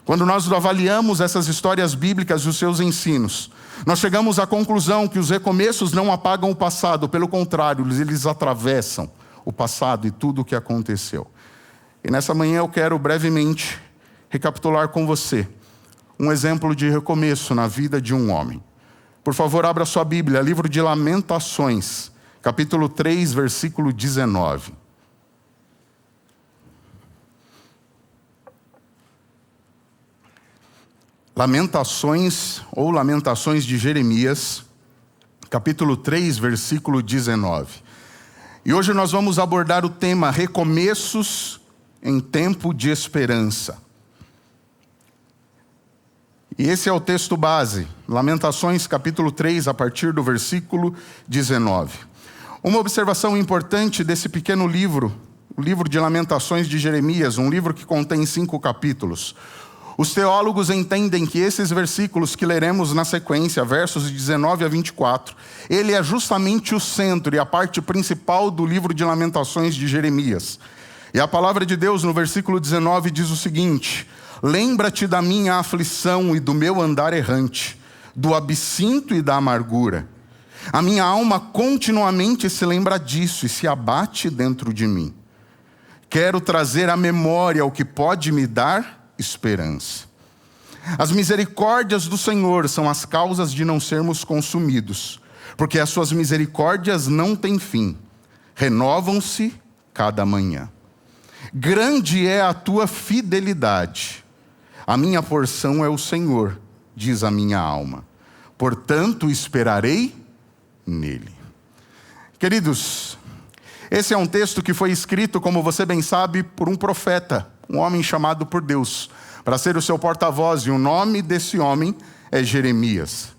Quando nós avaliamos essas histórias bíblicas e os seus ensinos, nós chegamos à conclusão que os recomeços não apagam o passado, pelo contrário, eles atravessam o passado e tudo o que aconteceu. E nessa manhã eu quero brevemente recapitular com você um exemplo de recomeço na vida de um homem. Por favor, abra sua Bíblia, livro de Lamentações, capítulo 3, versículo 19. Lamentações, ou Lamentações de Jeremias, capítulo 3, versículo 19. E hoje nós vamos abordar o tema recomeços em tempo de esperança. E esse é o texto base, Lamentações, capítulo 3, a partir do versículo 19. Uma observação importante desse pequeno livro, o livro de Lamentações de Jeremias, um livro que contém 5 capítulos. Os teólogos entendem que esses versículos que leremos na sequência, versos de 19 a 24, ele é justamente o centro e a parte principal do livro de Lamentações de Jeremias. E a palavra de Deus no versículo 19 diz o seguinte: lembra-te da minha aflição e do meu andar errante, do absinto e da amargura. A minha alma continuamente se lembra disso e se abate dentro de mim. Quero trazer à memória o que pode me dar esperança. As misericórdias do Senhor são as causas de não sermos consumidos, porque as suas misericórdias não têm fim, renovam-se cada manhã. Grande é a tua fidelidade. A minha porção é o Senhor, diz a minha alma. Portanto, esperarei nele. Queridos, esse é um texto que foi escrito, como você bem sabe, por um profeta, um homem chamado por Deus para ser o seu porta-voz, e o nome desse homem é Jeremias.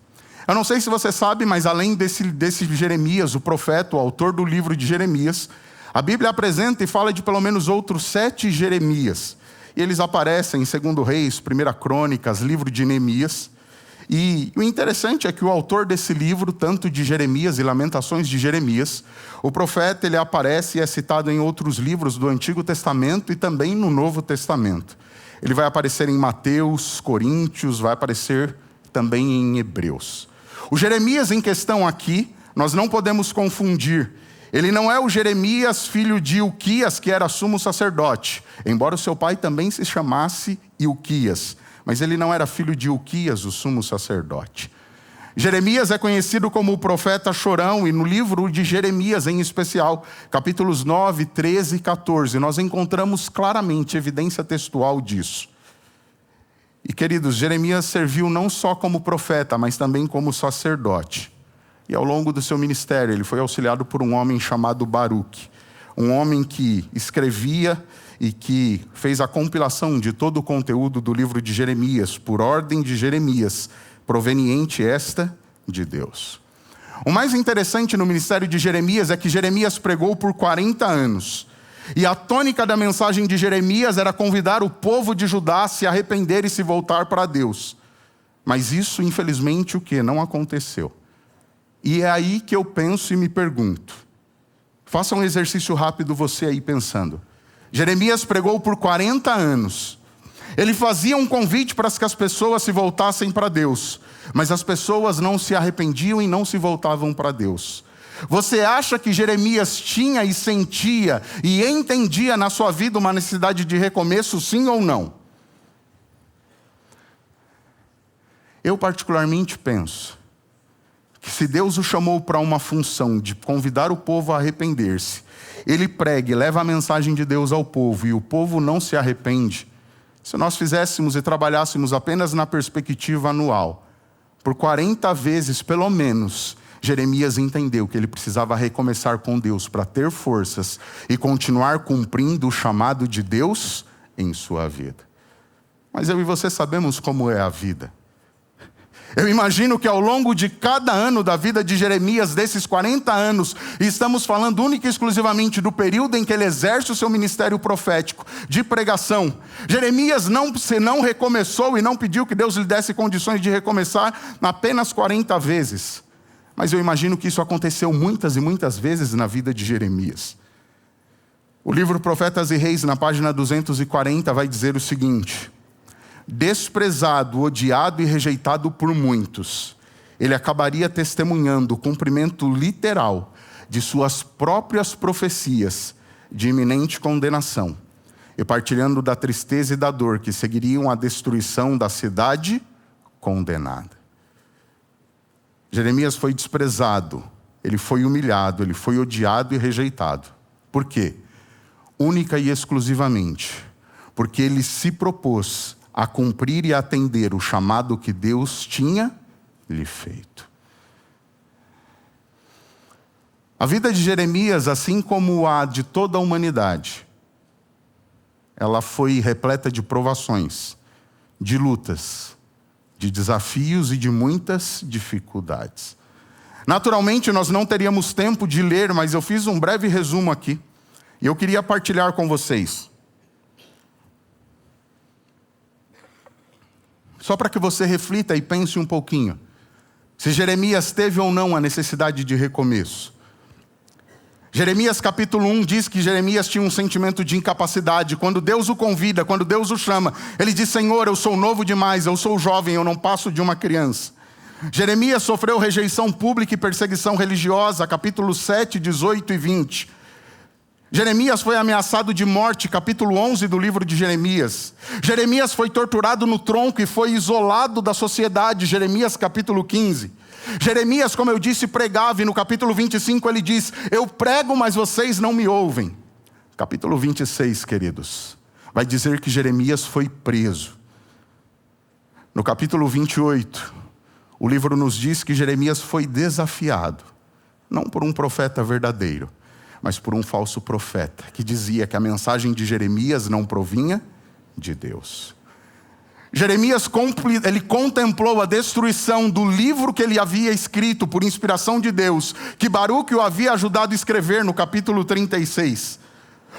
Eu não sei se você sabe, mas além desse Jeremias, o profeta, o autor do livro de Jeremias, a Bíblia apresenta e fala de pelo menos outros 7 Jeremias. E eles aparecem em 2 Reis, 1 Crônicas, livro de Neemias. E o interessante é que o autor desse livro, tanto de Jeremias e Lamentações de Jeremias, o profeta, ele aparece e é citado em outros livros do Antigo Testamento e também no Novo Testamento. Ele vai aparecer em Mateus, Coríntios, vai aparecer também em Hebreus. O Jeremias em questão aqui, nós não podemos confundir. Ele não é o Jeremias, filho de Ilquias, que era sumo sacerdote, embora o seu pai também se chamasse Ilquias. Mas ele não era filho de Ilquias, o sumo sacerdote. Jeremias é conhecido como o profeta chorão, e no livro de Jeremias em especial, capítulos 9, 13 e 14, nós encontramos claramente evidência textual disso. E queridos, Jeremias serviu não só como profeta, mas também como sacerdote. E ao longo do seu ministério, ele foi auxiliado por um homem chamado Baruque, um homem que escrevia e que fez a compilação de todo o conteúdo do livro de Jeremias, por ordem de Jeremias, proveniente esta de Deus. O mais interessante no ministério de Jeremias é que Jeremias pregou por 40 anos. E a tônica da mensagem de Jeremias era convidar o povo de Judá a se arrepender e se voltar para Deus. Mas isso, infelizmente, o que? Não aconteceu. E é aí que eu penso e me pergunto. Faça um exercício rápido você aí pensando. Jeremias pregou por 40 anos. Ele fazia um convite para que as pessoas se voltassem para Deus, mas as pessoas não se arrependiam e não se voltavam para Deus. Você acha que Jeremias tinha e sentia e entendia na sua vida uma necessidade de recomeço, sim ou não? Eu particularmente penso que se Deus o chamou para uma função de convidar o povo a arrepender-se, ele prega e leva a mensagem de Deus ao povo e o povo não se arrepende, se nós fizéssemos e trabalhássemos apenas na perspectiva anual, por 40 vezes pelo menos, Jeremias entendeu que ele precisava recomeçar com Deus para ter forças e continuar cumprindo o chamado de Deus em sua vida. Mas eu e você sabemos como é a vida. Eu imagino que ao longo de cada ano da vida de Jeremias, desses 40 anos, e estamos falando única e exclusivamente do período em que ele exerce o seu ministério profético de pregação, Jeremias não recomeçou e não pediu que Deus lhe desse condições de recomeçar apenas 40 vezes. Mas eu imagino que isso aconteceu muitas e muitas vezes na vida de Jeremias. O livro Profetas e Reis, na página 240, vai dizer o seguinte: desprezado, odiado e rejeitado por muitos, ele acabaria testemunhando o cumprimento literal de suas próprias profecias de iminente condenação e partilhando da tristeza e da dor que seguiriam a destruição da cidade condenada. Jeremias foi desprezado, ele foi humilhado, ele foi odiado e rejeitado. Por quê? Única e exclusivamente porque ele se propôs a cumprir e atender o chamado que Deus tinha lhe feito. A vida de Jeremias, assim como a de toda a humanidade, ela foi repleta de provações, de lutas, de desafios e de muitas dificuldades. Naturalmente, nós não teríamos tempo de ler, mas eu fiz um breve resumo aqui, e eu queria partilhar com vocês. Só para que você reflita e pense um pouquinho. Se Jeremias teve ou não a necessidade de recomeço. Jeremias capítulo 1 diz que Jeremias tinha um sentimento de incapacidade. Quando Deus o convida, quando Deus o chama, ele diz: Senhor, eu sou novo demais, eu sou jovem, eu não passo de uma criança. Jeremias sofreu rejeição pública e perseguição religiosa, capítulo 7, 18 e 20. Jeremias foi ameaçado de morte, capítulo 11 do livro de Jeremias. Jeremias foi torturado no tronco e foi isolado da sociedade, Jeremias capítulo 15. Jeremias, como eu disse, pregava, e no capítulo 25 ele diz: eu prego, mas vocês não me ouvem. Capítulo 26, queridos, vai dizer que Jeremias foi preso. No capítulo 28, o livro nos diz que Jeremias foi desafiado, não por um profeta verdadeiro, mas por um falso profeta, que dizia que a mensagem de Jeremias não provinha de Deus. Jeremias ele contemplou a destruição do livro que ele havia escrito por inspiração de Deus, que Baruque o havia ajudado a escrever no capítulo 36.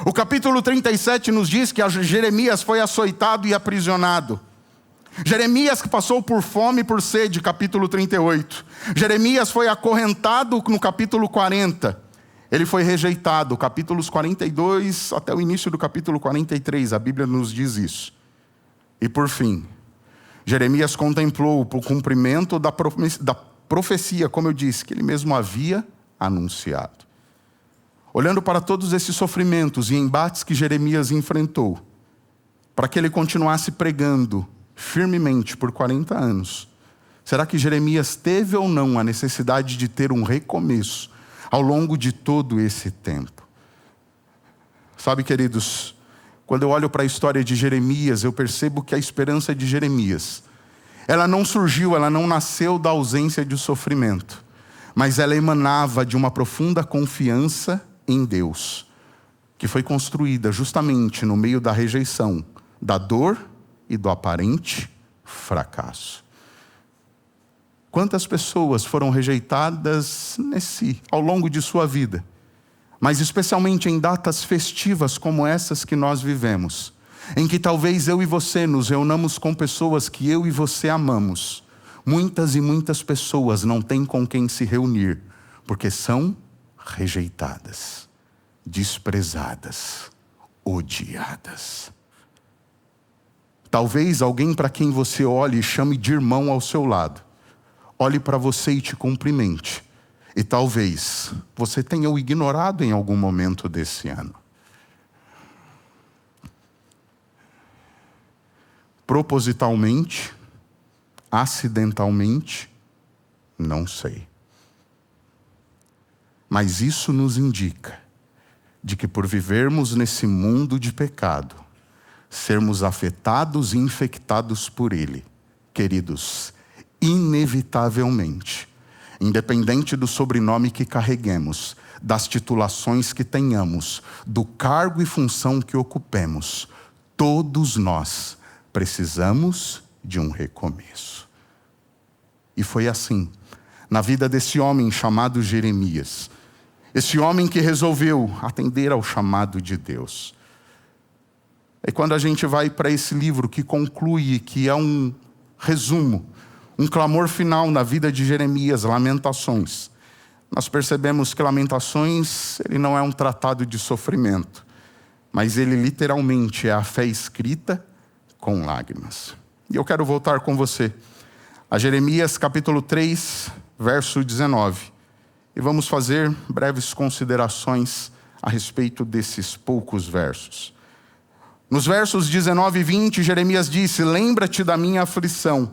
O capítulo 37 nos diz que Jeremias foi açoitado e aprisionado. Jeremias que passou por fome e por sede, capítulo 38. Jeremias foi acorrentado no capítulo 40. Ele foi rejeitado, capítulos 42 até o início do capítulo 43, a Bíblia nos diz isso. E por fim, Jeremias contemplou o cumprimento da profecia, como eu disse, que ele mesmo havia anunciado. Olhando para todos esses sofrimentos e embates que Jeremias enfrentou, para que ele continuasse pregando firmemente por 40 anos, será que Jeremias teve ou não a necessidade de ter um recomeço ao longo de todo esse tempo? Sabe, queridos, quando eu olho para a história de Jeremias, eu percebo que a esperança de Jeremias, ela não surgiu, ela não nasceu da ausência de sofrimento, mas ela emanava de uma profunda confiança em Deus, que foi construída justamente no meio da rejeição, da dor e do aparente fracasso. Quantas pessoas foram rejeitadas ao longo de sua vida, mas especialmente em datas festivas como essas que nós vivemos, em que talvez eu e você nos reunamos com pessoas que eu e você amamos. Muitas e muitas pessoas não têm com quem se reunir, porque são rejeitadas, desprezadas, odiadas. Talvez alguém para quem você olhe e chame de irmão ao seu lado, olhe para você e te cumprimente. E talvez você tenha o ignorado em algum momento desse ano. Propositalmente, acidentalmente, não sei. Mas isso nos indica de que por vivermos nesse mundo de pecado, sermos afetados e infectados por ele, queridos, inevitavelmente, independente do sobrenome que carreguemos, das titulações que tenhamos, do cargo e função que ocupemos, todos nós precisamos de um recomeço. E foi assim na vida desse homem chamado Jeremias. Esse homem que resolveu atender ao chamado de Deus. E quando a gente vai para esse livro que conclui, que é um resumo, um clamor final na vida de Jeremias, Lamentações, nós percebemos que Lamentações, ele não é um tratado de sofrimento, mas ele literalmente é a fé escrita com lágrimas. E eu quero voltar com você a Jeremias capítulo 3, verso 19. E vamos fazer breves considerações a respeito desses poucos versos. Nos versos 19 e 20, Jeremias disse: lembra-te da minha aflição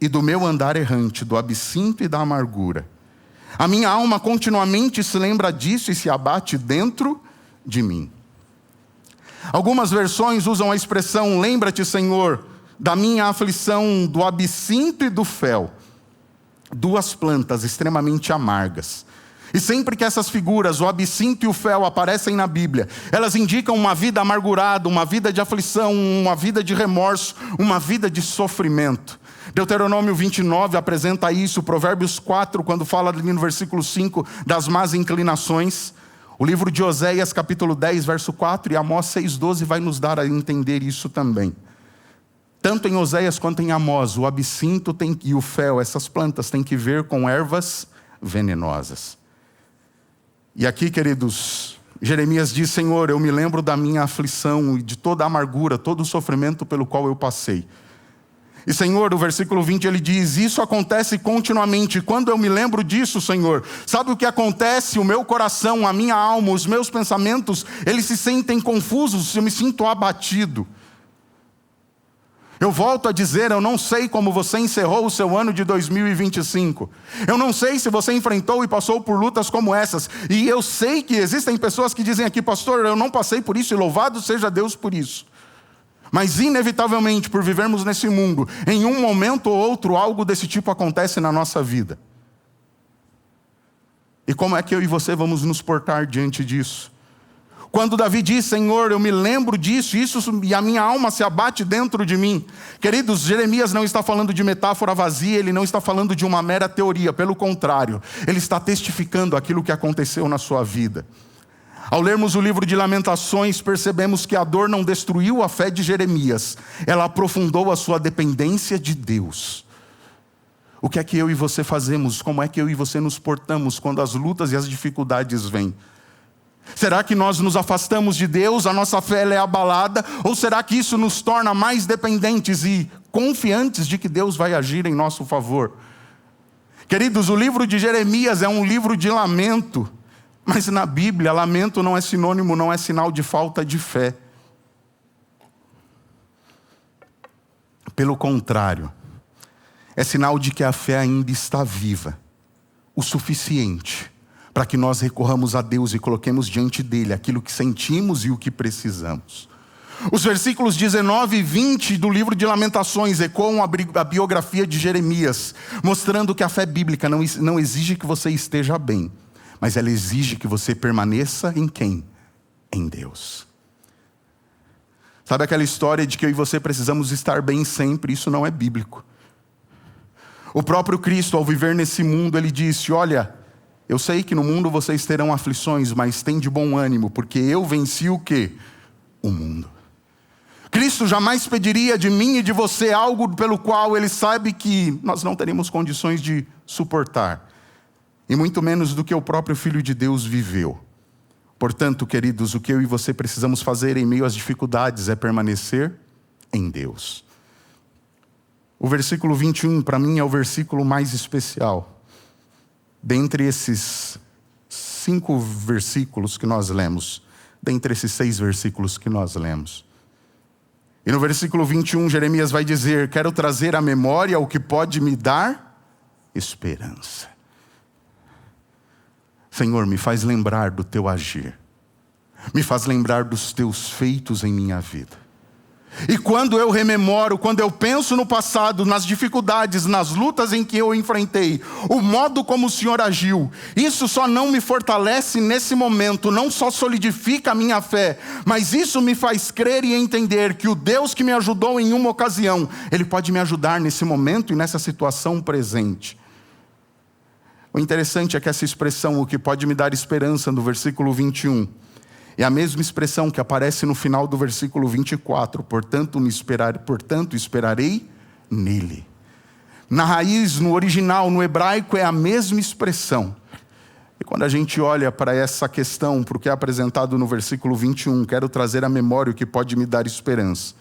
e do meu andar errante, do absinto e da amargura. A minha alma continuamente se lembra disso e se abate dentro de mim. Algumas versões usam a expressão: lembra-te, Senhor, da minha aflição, do absinto e do fel. Duas plantas extremamente amargas. E sempre que essas figuras, o absinto e o fel, aparecem na Bíblia, elas indicam uma vida amargurada, uma vida de aflição, uma vida de remorso, uma vida de sofrimento. Deuteronômio 29 apresenta isso, Provérbios 4, quando fala ali no versículo 5 das más inclinações. O livro de Oséias, capítulo 10, verso 4, e Amós 6,12 vai nos dar a entender isso também. Tanto em Oséias quanto em Amós, o absinto e o fel, essas plantas, têm que ver com ervas venenosas. E aqui, queridos, Jeremias diz: Senhor, eu me lembro da minha aflição e de toda a amargura, todo o sofrimento pelo qual eu passei. E Senhor, no versículo 20 ele diz: isso acontece continuamente. Quando eu me lembro disso, Senhor, sabe o que acontece? O meu coração, a minha alma, os meus pensamentos, eles se sentem confusos, eu me sinto abatido. Eu volto a dizer, eu não sei como você encerrou o seu ano de 2025. Eu não sei se você enfrentou e passou por lutas como essas. E eu sei que existem pessoas que dizem aqui: pastor, eu não passei por isso, e louvado seja Deus por isso. Mas inevitavelmente, por vivermos nesse mundo, em um momento ou outro, algo desse tipo acontece na nossa vida. E como é que eu e você vamos nos portar diante disso? Quando Davi diz: Senhor, eu me lembro disso, e a minha alma se abate dentro de mim. Queridos, Jeremias não está falando de metáfora vazia, ele não está falando de uma mera teoria, pelo contrário, ele está testificando aquilo que aconteceu na sua vida. Ao lermos o livro de Lamentações, percebemos que a dor não destruiu a fé de Jeremias, ela aprofundou a sua dependência de Deus. O que é que eu e você fazemos? Como é que eu e você nos portamos quando as lutas e as dificuldades vêm? Será que nós nos afastamos de Deus, a nossa fé é abalada? Ou será que isso nos torna mais dependentes e confiantes de que Deus vai agir em nosso favor? Queridos, o livro de Jeremias é um livro de lamento. Mas na Bíblia, lamento não é sinônimo, não é sinal de falta de fé. Pelo contrário, é sinal de que a fé ainda está viva, o suficiente para que nós recorramos a Deus e coloquemos diante dele aquilo que sentimos e o que precisamos. Os versículos 19 e 20 do livro de Lamentações ecoam a biografia de Jeremias, mostrando que a fé bíblica não exige que você esteja bem, mas ela exige que você permaneça em quem? Em Deus. Sabe aquela história de que eu e você precisamos estar bem sempre? Isso não é bíblico. O próprio Cristo, ao viver nesse mundo, ele disse: olha, eu sei que no mundo vocês terão aflições, mas tem de bom ânimo, porque eu venci o quê? O mundo. Cristo jamais pediria de mim e de você algo pelo qual ele sabe que nós não teremos condições de suportar. E muito menos do que o próprio Filho de Deus viveu. Portanto, queridos, o que eu e você precisamos fazer em meio às dificuldades é permanecer em Deus. O versículo 21, para mim, é o versículo mais especial. Dentre esses 5 versículos que nós lemos, dentre esses 6 versículos que nós lemos. E no versículo 21, Jeremias vai dizer: quero trazer à memória o que pode me dar esperança. Senhor, me faz lembrar do teu agir. Me faz lembrar dos teus feitos em minha vida. E quando eu rememoro, quando eu penso no passado, nas dificuldades, nas lutas em que eu enfrentei, o modo como o Senhor agiu, isso só não me fortalece nesse momento, não só solidifica a minha fé, mas isso me faz crer e entender que o Deus que me ajudou em uma ocasião, Ele pode me ajudar nesse momento e nessa situação presente. O interessante é que essa expressão, o que pode me dar esperança, no versículo 21, é a mesma expressão que aparece no final do versículo 24. Portanto, esperarei nele. Na raiz, no original, no hebraico, é a mesma expressão. E quando a gente olha para essa questão, para o que é apresentado no versículo 21, quero trazer à memória o que pode me dar esperança.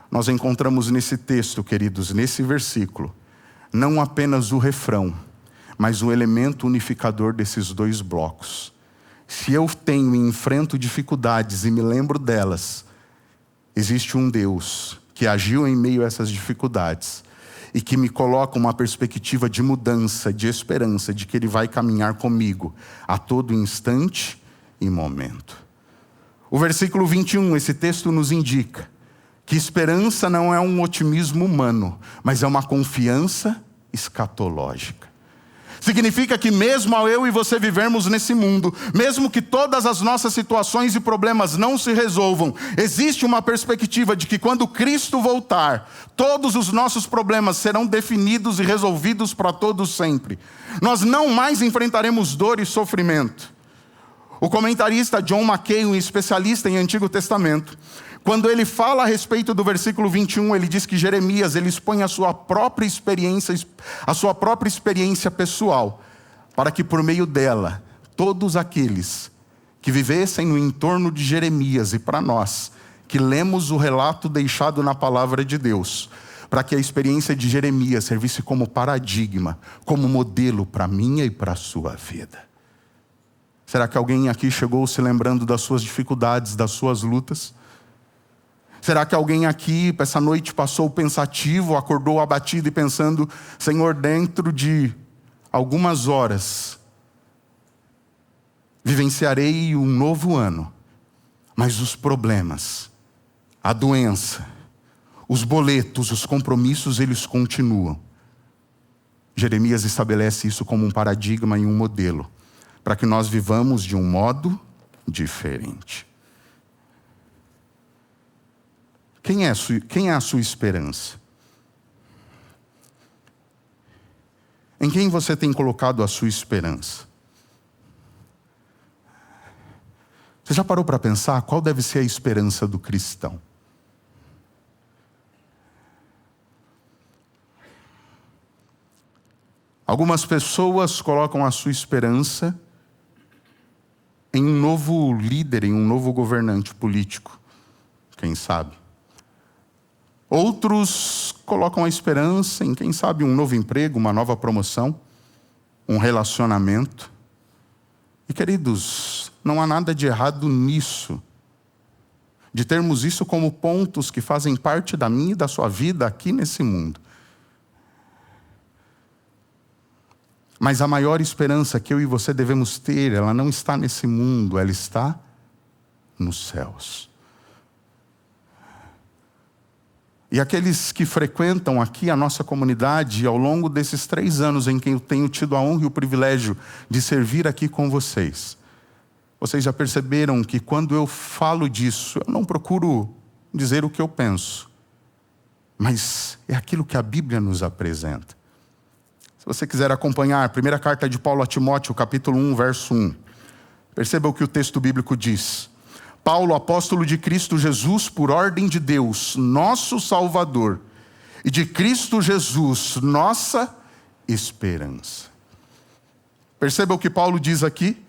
Nós encontramos nesse texto, queridos, nesse versículo, não apenas o refrão, mas o elemento unificador desses dois blocos. Se eu tenho e enfrento dificuldades e me lembro delas, existe um Deus que agiu em meio a essas dificuldades e que me coloca uma perspectiva de mudança, de esperança, de que Ele vai caminhar comigo a todo instante e momento. O versículo 21, esse texto nos indica que esperança não é um otimismo humano, mas é uma confiança escatológica. Significa que mesmo ao eu e você vivermos nesse mundo, mesmo que todas as nossas situações e problemas não se resolvam, existe uma perspectiva de que quando Cristo voltar, todos os nossos problemas serão definidos e resolvidos para todos sempre. Nós não mais enfrentaremos dor e sofrimento. O comentarista John Mackay, um especialista em Antigo Testamento, quando ele fala a respeito do versículo 21, ele diz que Jeremias, ele expõe a sua própria experiência pessoal, para que por meio dela, todos aqueles que vivessem no entorno de Jeremias e para nós, que lemos o relato deixado na palavra de Deus, para que a experiência de Jeremias servisse como paradigma, como modelo para a minha e para a sua vida. Será que alguém aqui chegou se lembrando das suas dificuldades, das suas lutas? Será que alguém aqui, essa noite, passou pensativo, acordou abatido e pensando: Senhor, dentro de algumas horas, vivenciarei um novo ano, mas os problemas, a doença, os boletos, os compromissos, eles continuam. Jeremias estabelece isso como um paradigma e um modelo, para que nós vivamos de um modo diferente. Quem é a sua esperança? Em quem você tem colocado a sua esperança? Você já parou para pensar qual deve ser a esperança do cristão? Algumas pessoas colocam a sua esperança em um novo líder, em um novo governante político, quem sabe. Outros colocam a esperança em, quem sabe, um novo emprego, uma nova promoção, um relacionamento. E, queridos, não há nada de errado nisso, de termos isso como pontos que fazem parte da minha e da sua vida aqui nesse mundo. Mas a maior esperança que eu e você devemos ter, ela não está nesse mundo, ela está nos céus. E aqueles que frequentam aqui a nossa comunidade, ao longo desses 3 anos em que eu tenho tido a honra e o privilégio de servir aqui com vocês, vocês já perceberam que quando eu falo disso, eu não procuro dizer o que eu penso, mas é aquilo que a Bíblia nos apresenta. Se você quiser acompanhar a primeira carta de Paulo a Timóteo, capítulo 1, verso 1, perceba o que o texto bíblico diz. Paulo, apóstolo de Cristo Jesus, por ordem de Deus, nosso Salvador, e de Cristo Jesus, nossa esperança. Perceba o que Paulo diz aqui.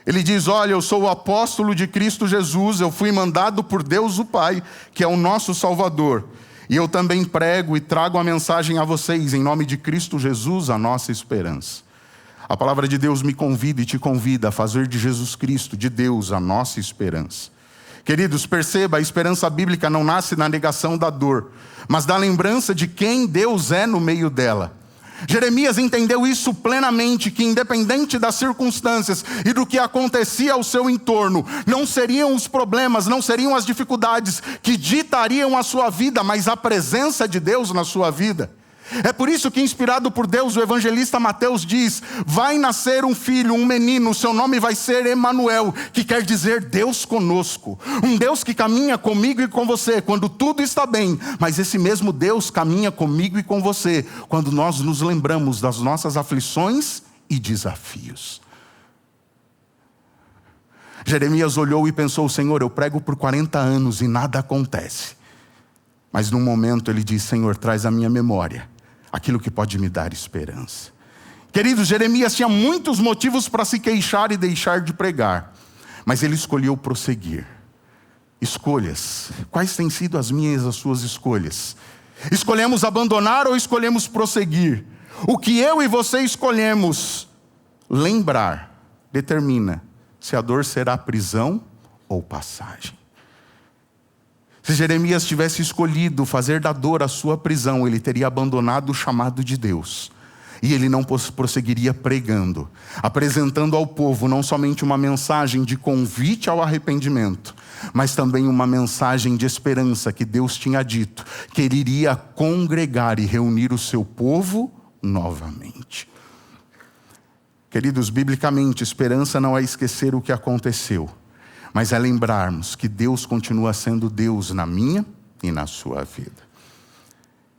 Ele diz: olha, eu sou o apóstolo de Cristo Jesus, eu fui mandado por Deus o Pai, que é o nosso Salvador. E eu também prego e trago a mensagem a vocês, em nome de Cristo Jesus, a nossa esperança. A palavra de Deus me convida e te convida a fazer de Jesus Cristo, de Deus, a nossa esperança. Queridos, perceba, a esperança bíblica não nasce na negação da dor, mas da lembrança de quem Deus é no meio dela. Jeremias entendeu isso plenamente, que independente das circunstâncias e do que acontecia ao seu entorno, não seriam os problemas, não seriam as dificuldades que ditariam a sua vida, mas a presença de Deus na sua vida. É por isso que, inspirado por Deus, o evangelista Mateus diz: vai nascer um filho, um menino, seu nome vai ser Emanuel, que quer dizer Deus conosco. Um Deus que caminha comigo e com você quando tudo está bem, mas esse mesmo Deus caminha comigo e com você quando nós nos lembramos das nossas aflições e desafios. Jeremias olhou e pensou: Senhor, eu prego por 40 anos e nada acontece. Mas num momento ele diz: Senhor, traz à minha memória aquilo que pode me dar esperança. Queridos, Jeremias tinha muitos motivos para se queixar e deixar de pregar, mas ele escolheu prosseguir. Escolhas. Quais têm sido as minhas e as suas escolhas? Escolhemos abandonar ou escolhemos prosseguir? O que eu e você escolhemos lembrar determina se a dor será prisão ou passagem. Se Jeremias tivesse escolhido fazer da dor a sua prisão, ele teria abandonado o chamado de Deus. E ele não prosseguiria pregando, apresentando ao povo não somente uma mensagem de convite ao arrependimento, mas também uma mensagem de esperança que Deus tinha dito, que ele iria congregar e reunir o seu povo novamente. Queridos, biblicamente, esperança não é esquecer o que aconteceu, mas é lembrarmos que Deus continua sendo Deus na minha e na sua vida.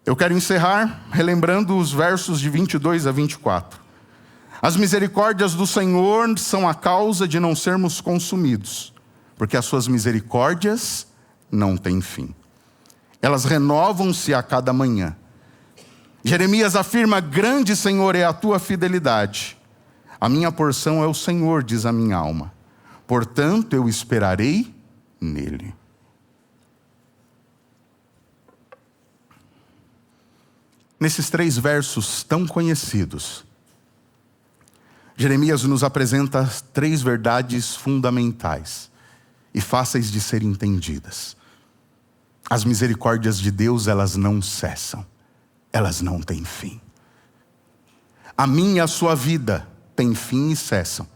Eu quero encerrar relembrando os versos de 22 a 24. As misericórdias do Senhor são a causa de não sermos consumidos, porque as suas misericórdias não têm fim. Elas renovam-se a cada manhã. Jeremias afirma: grande, Senhor, é a tua fidelidade. A minha porção é o Senhor, diz a minha alma. Portanto, eu esperarei nele. Nesses 3 versos tão conhecidos, Jeremias nos apresenta 3 verdades fundamentais e fáceis de serem entendidas. As misericórdias de Deus, elas não cessam, elas não têm fim. A minha e a sua vida têm fim e cessam.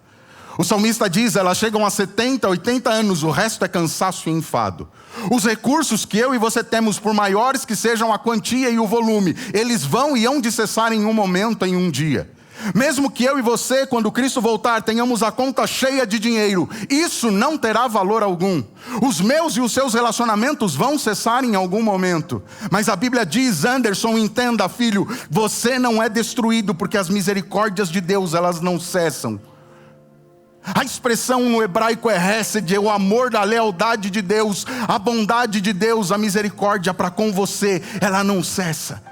O salmista diz: elas chegam a 70, 80 anos, o resto é cansaço e enfado. Os recursos que eu e você temos, por maiores que sejam a quantia e o volume, eles vão e hão de cessar em um momento, em um dia. Mesmo que eu e você, quando Cristo voltar, tenhamos a conta cheia de dinheiro, isso não terá valor algum. Os meus e os seus relacionamentos vão cessar em algum momento. Mas a Bíblia diz: Anderson, entenda, filho, você não é destruído, porque as misericórdias de Deus, elas não cessam. A expressão no hebraico é hesed, é o amor da lealdade de Deus, a bondade de Deus, a misericórdia para com você, ela não cessa.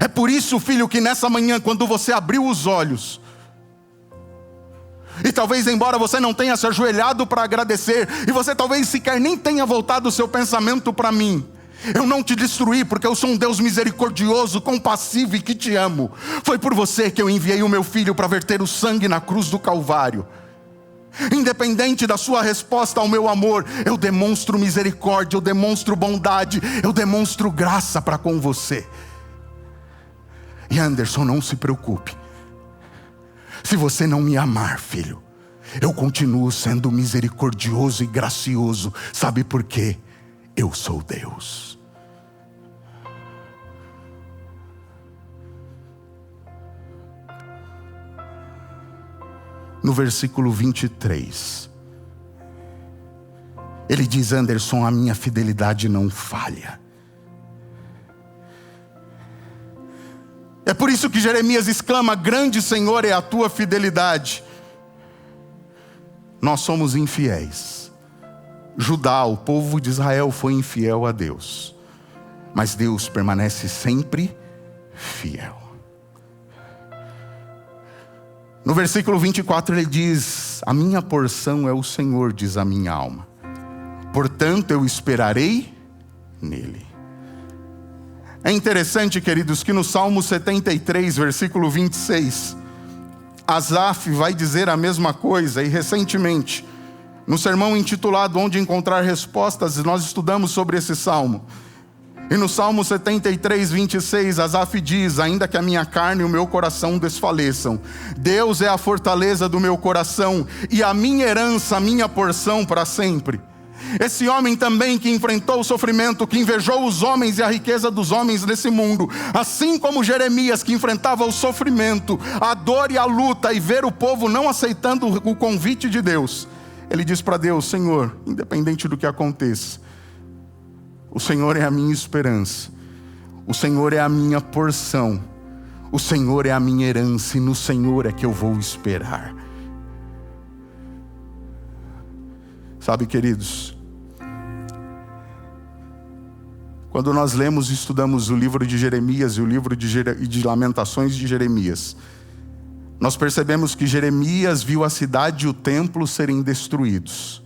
É por isso, filho, que nessa manhã, quando você abriu os olhos, e talvez embora você não tenha se ajoelhado para agradecer, e você talvez sequer nem tenha voltado o seu pensamento para mim, eu não te destruí, porque eu sou um Deus misericordioso, compassivo e que te amo. Foi por você que eu enviei o meu filho para verter o sangue na cruz do Calvário. Independente da sua resposta ao meu amor, eu demonstro misericórdia, eu demonstro bondade, eu demonstro graça para com você. E Anderson, não se preocupe. Se você não me amar, filho, eu continuo sendo misericordioso e gracioso. Sabe por quê? Eu sou Deus. No versículo 23, ele diz: Anderson, a minha fidelidade não falha. É por isso que Jeremias exclama: grande, Senhor, é a tua fidelidade. Nós somos infiéis. Judá, o povo de Israel, foi infiel a Deus, mas Deus permanece sempre fiel. No versículo 24 ele diz: a minha porção é o Senhor, diz a minha alma, portanto eu esperarei nele. É interessante, queridos, que no Salmo 73, versículo 26, Asaf vai dizer a mesma coisa. E recentemente, no sermão intitulado Onde Encontrar Respostas, nós estudamos sobre esse salmo. E no Salmo 73, 26, Asaf diz: ainda que a minha carne e o meu coração desfaleçam, Deus é a fortaleza do meu coração e a minha herança, a minha porção para sempre. Esse homem também que enfrentou o sofrimento, que invejou os homens e a riqueza dos homens nesse mundo, assim como Jeremias que enfrentava o sofrimento, a dor e a luta, e ver o povo não aceitando o convite de Deus, ele diz para Deus: Senhor, independente do que aconteça, o Senhor é a minha esperança, o Senhor é a minha porção, o Senhor é a minha herança, e no Senhor é que eu vou esperar. Sabe, queridos, quando nós lemos e estudamos o livro de Jeremias e o livro de Lamentações de Jeremias, nós percebemos que Jeremias viu a cidade e o templo serem destruídos,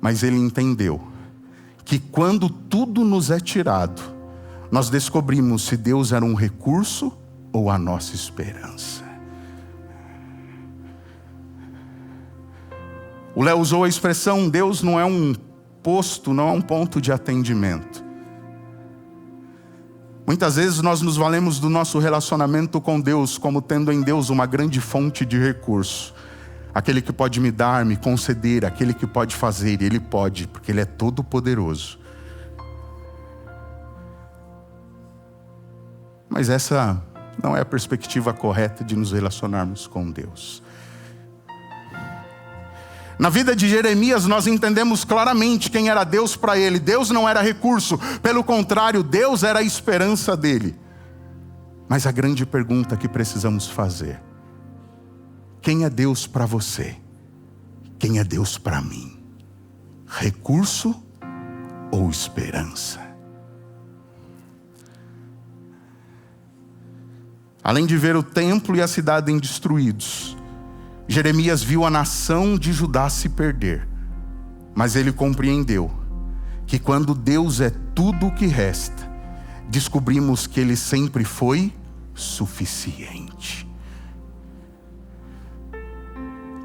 mas ele entendeu que quando tudo nos é tirado, nós descobrimos se Deus era um recurso ou a nossa esperança. O Léo usou a expressão: Deus não é um posto, não é um ponto de atendimento. Muitas vezes nós nos valemos do nosso relacionamento com Deus como tendo em Deus uma grande fonte de recurso. Aquele que pode me dar, me conceder, aquele que pode fazer, Ele pode, porque Ele é todo poderoso. Mas essa não é a perspectiva correta de nos relacionarmos com Deus. Na vida de Jeremias nós entendemos claramente quem era Deus para ele. Deus não era recurso, pelo contrário, Deus era a esperança dele. Mas a grande pergunta que precisamos fazer: quem é Deus para você? Quem é Deus para mim? Recurso ou esperança? Além de ver o templo e a cidade destruídos, Jeremias viu a nação de Judá se perder. Mas ele compreendeu que quando Deus é tudo o que resta, descobrimos que Ele sempre foi suficiente.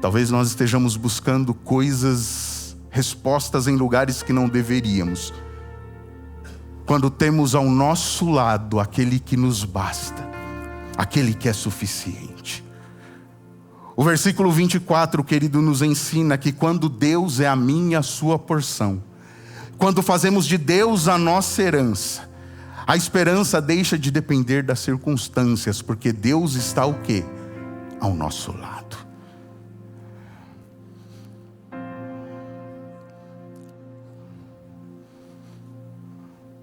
Talvez nós estejamos buscando coisas, respostas em lugares que não deveríamos, quando temos ao nosso lado aquele que nos basta, aquele que é suficiente. O versículo 24, querido, nos ensina que quando Deus é a minha e a sua porção, quando fazemos de Deus a nossa herança, a esperança deixa de depender das circunstâncias, porque Deus está o quê? Ao nosso lado.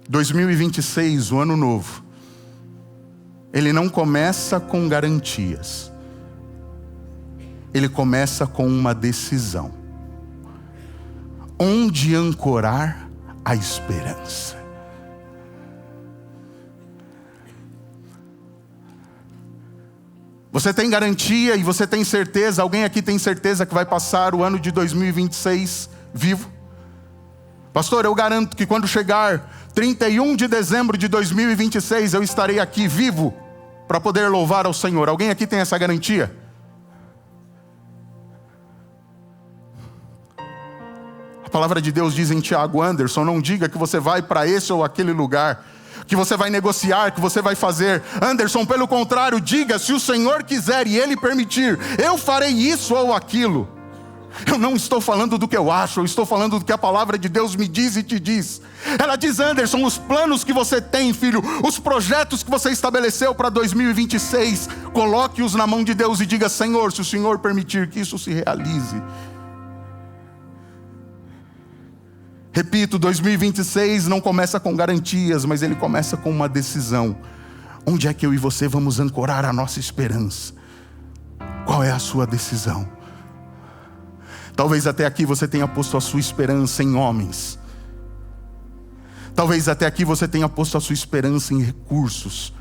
Em 2026, o ano novo, ele não começa com garantias. Ele começa com uma decisão. Onde ancorar a esperança? Você tem garantia e você tem certeza? Alguém aqui tem certeza que vai passar o ano de 2026 vivo? Pastor, eu garanto que quando chegar 31 de dezembro de 2026, eu estarei aqui vivo para poder louvar ao Senhor. Alguém aqui tem essa garantia? A palavra de Deus diz em Tiago: Anderson, não diga que você vai para esse ou aquele lugar, que você vai negociar, que você vai fazer. Anderson, pelo contrário, diga: se o Senhor quiser e Ele permitir, eu farei isso ou aquilo. Eu não estou falando do que eu acho, eu estou falando do que a palavra de Deus me diz e te diz. Ela diz: Anderson, os planos que você tem, filho, os projetos que você estabeleceu para 2026, coloque-os na mão de Deus e diga: Senhor, se o Senhor permitir que isso se realize. Repito, 2026 não começa com garantias, mas ele começa com uma decisão. Onde é que eu e você vamos ancorar a nossa esperança? Qual é a sua decisão? Talvez até aqui você tenha posto a sua esperança em homens. Talvez até aqui você tenha posto a sua esperança em recursos.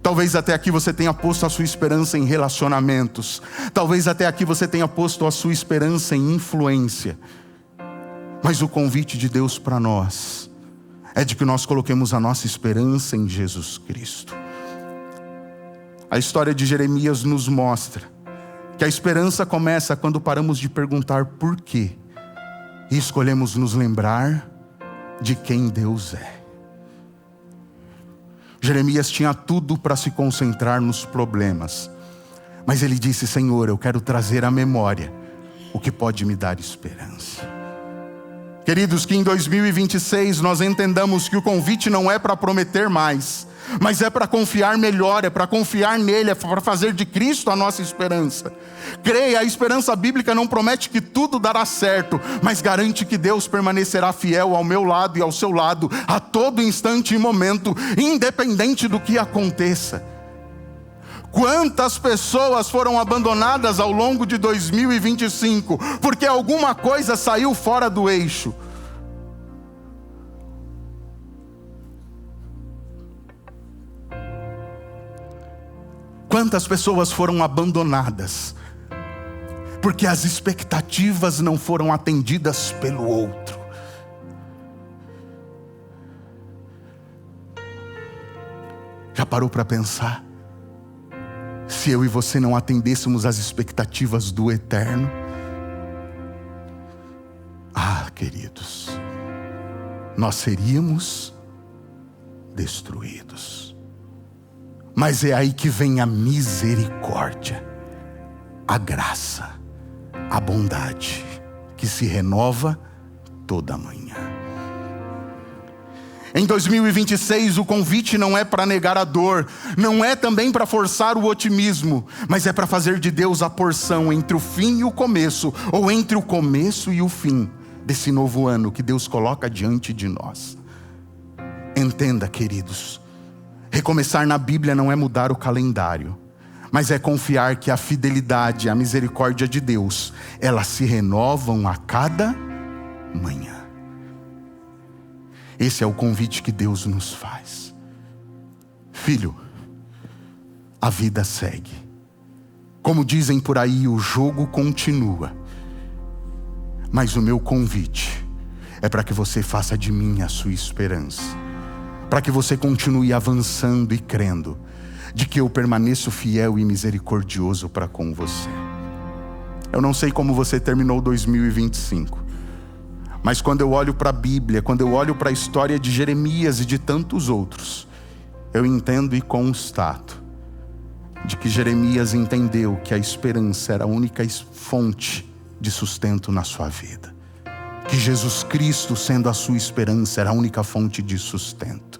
Talvez até aqui você tenha posto a sua esperança em relacionamentos. Talvez até aqui você tenha posto a sua esperança em influência. Mas o convite de Deus para nós é de que nós coloquemos a nossa esperança em Jesus Cristo. A história de Jeremias nos mostra que a esperança começa quando paramos de perguntar por quê e escolhemos nos lembrar de quem Deus é. Jeremias tinha tudo para se concentrar nos problemas. Mas ele disse: Senhor, eu quero trazer à memória o que pode me dar esperança. Queridos, que em 2026 nós entendamos que o convite não é para prometer mais, mas é para confiar melhor, é para confiar nele, é para fazer de Cristo a nossa esperança. Creia, a esperança bíblica não promete que tudo dará certo, mas garante que Deus permanecerá fiel ao meu lado e ao seu lado, a todo instante e momento, independente do que aconteça. Quantas pessoas foram abandonadas ao longo de 2025, porque alguma coisa saiu fora do eixo? Quantas pessoas foram abandonadas, porque as expectativas não foram atendidas pelo outro? Já parou para pensar? Se eu e você não atendêssemos às expectativas do eterno, queridos, nós seríamos destruídos. Mas é aí que vem a misericórdia, a graça, a bondade, que se renova toda manhã. Em 2026, o convite não é para negar a dor, não é também para forçar o otimismo, mas é para fazer de Deus a porção entre o fim e o começo, ou entre o começo e o fim desse novo ano que Deus coloca diante de nós. Entenda, queridos, recomeçar na Bíblia não é mudar o calendário, mas é confiar que a fidelidade e a misericórdia de Deus, elas se renovam a cada manhã. Esse é o convite que Deus nos faz. Filho, a vida segue. Como dizem por aí, o jogo continua. Mas o meu convite é para que você faça de mim a sua esperança. Para que você continue avançando e crendo de que eu permaneço fiel e misericordioso para com você. Eu não sei como você terminou 2025. Mas quando eu olho para a Bíblia, quando eu olho para a história de Jeremias e de tantos outros, eu entendo e constato de que Jeremias entendeu que a esperança era a única fonte de sustento na sua vida. Que Jesus Cristo, sendo a sua esperança, era a única fonte de sustento.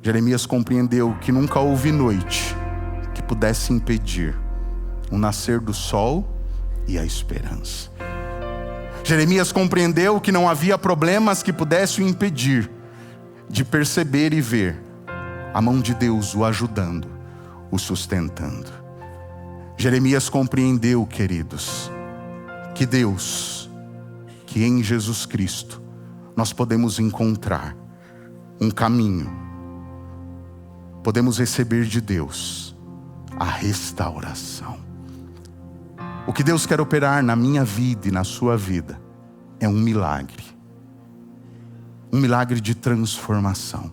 Jeremias compreendeu que nunca houve noite que pudesse impedir o nascer do sol e a esperança. Jeremias compreendeu que não havia problemas que pudessem o impedir de perceber e ver a mão de Deus o ajudando, o sustentando. Jeremias compreendeu, queridos, que Deus, que em Jesus Cristo nós podemos encontrar um caminho, podemos receber de Deus a restauração. O que Deus quer operar na minha vida e na sua vida é um milagre de transformação,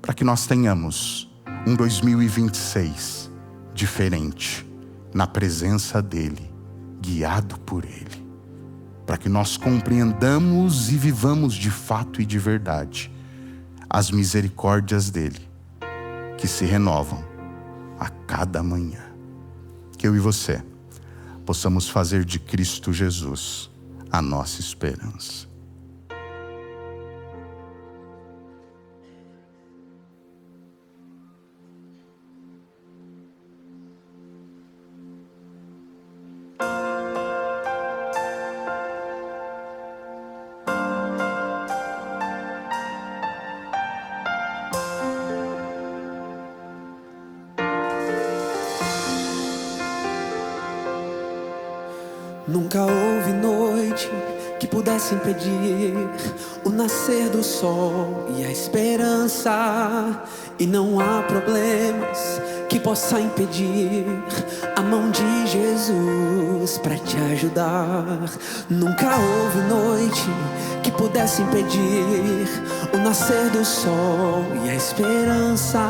para que nós tenhamos um 2026 diferente, na presença dEle, guiado por Ele, para que nós compreendamos e vivamos de fato e de verdade as misericórdias dEle, que se renovam a cada manhã. Que eu e você possamos fazer de Cristo Jesus a nossa esperança. Nunca houve noite que pudesse impedir o nascer do sol e a esperança. E não há problemas que possa impedir a mão de Jesus para te ajudar. Nunca houve noite que pudesse impedir o nascer do sol e a esperança.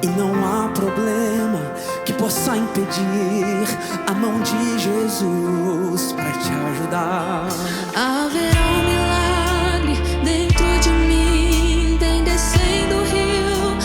E não há problema que possa impedir a mão de Jesus para te ajudar. Haverá um milagre dentro de mim, tem descendo o rio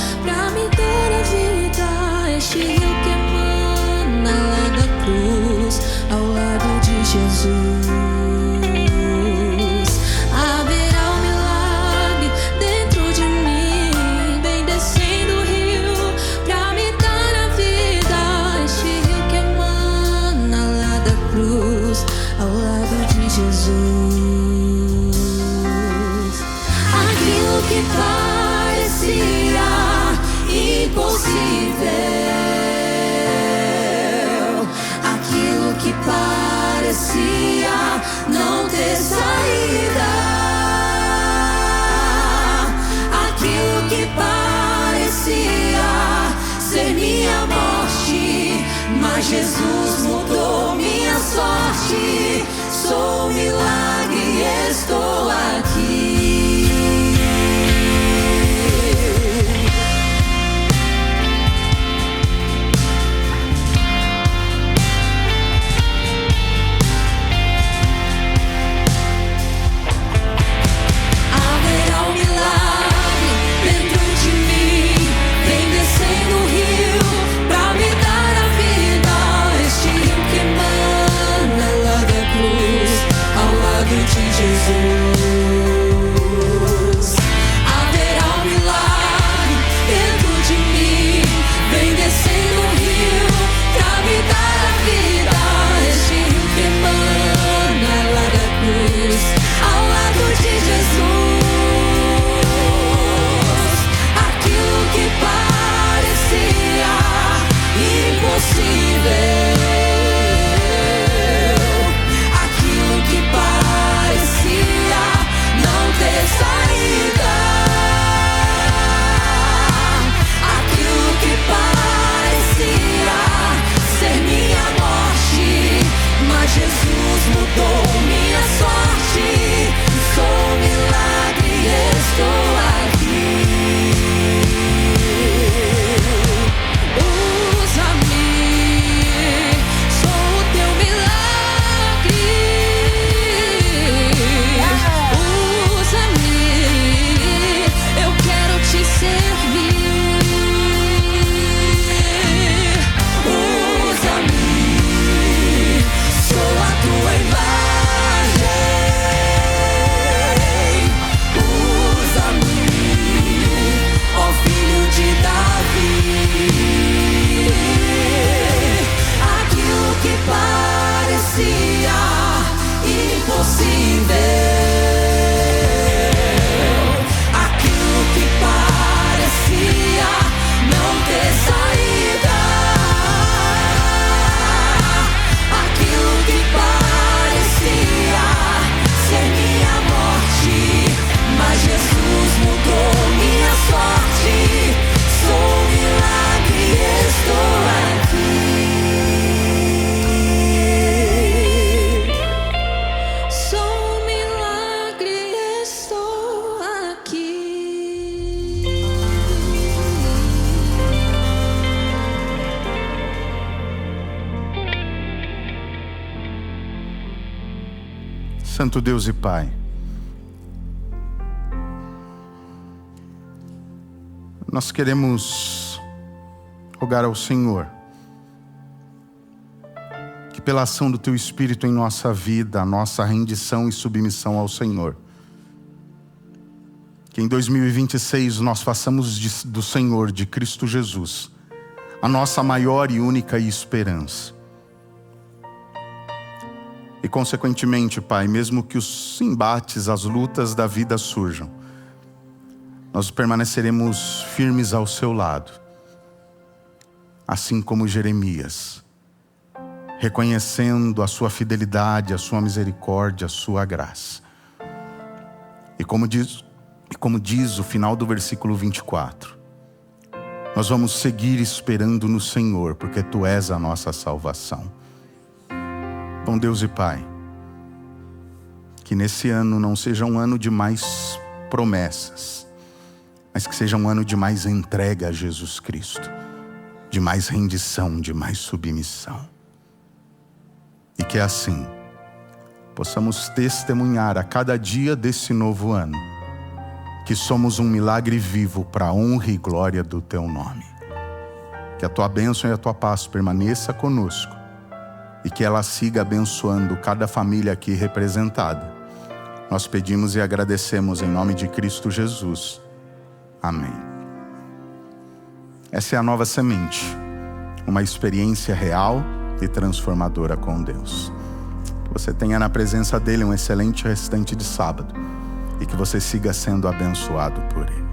Santo Deus e Pai, nós queremos rogar ao Senhor que pela ação do Teu Espírito em nossa vida, a nossa rendição e submissão ao Senhor, que em 2026 nós façamos do Senhor, de Cristo Jesus, a nossa maior e única esperança. E consequentemente, Pai, mesmo que os embates, as lutas da vida surjam, nós permaneceremos firmes ao Seu lado, assim como Jeremias, reconhecendo a Sua fidelidade, a Sua misericórdia, a Sua graça. E como diz o final do versículo 24, nós vamos seguir esperando no Senhor, porque Tu és a nossa salvação. Bom Deus e Pai, que nesse ano não seja um ano de mais promessas, mas que seja um ano de mais entrega a Jesus Cristo, de mais rendição, de mais submissão. E que assim possamos testemunhar a cada dia desse novo ano que somos um milagre vivo para a honra e glória do Teu nome. Que a Tua bênção e a Tua paz permaneça conosco e que ela siga abençoando cada família aqui representada. Nós pedimos e agradecemos em nome de Cristo Jesus. Amém. Essa é a Nova Semente, uma experiência real e transformadora com Deus. Que você tenha na presença dEle um excelente restante de sábado e que você siga sendo abençoado por Ele.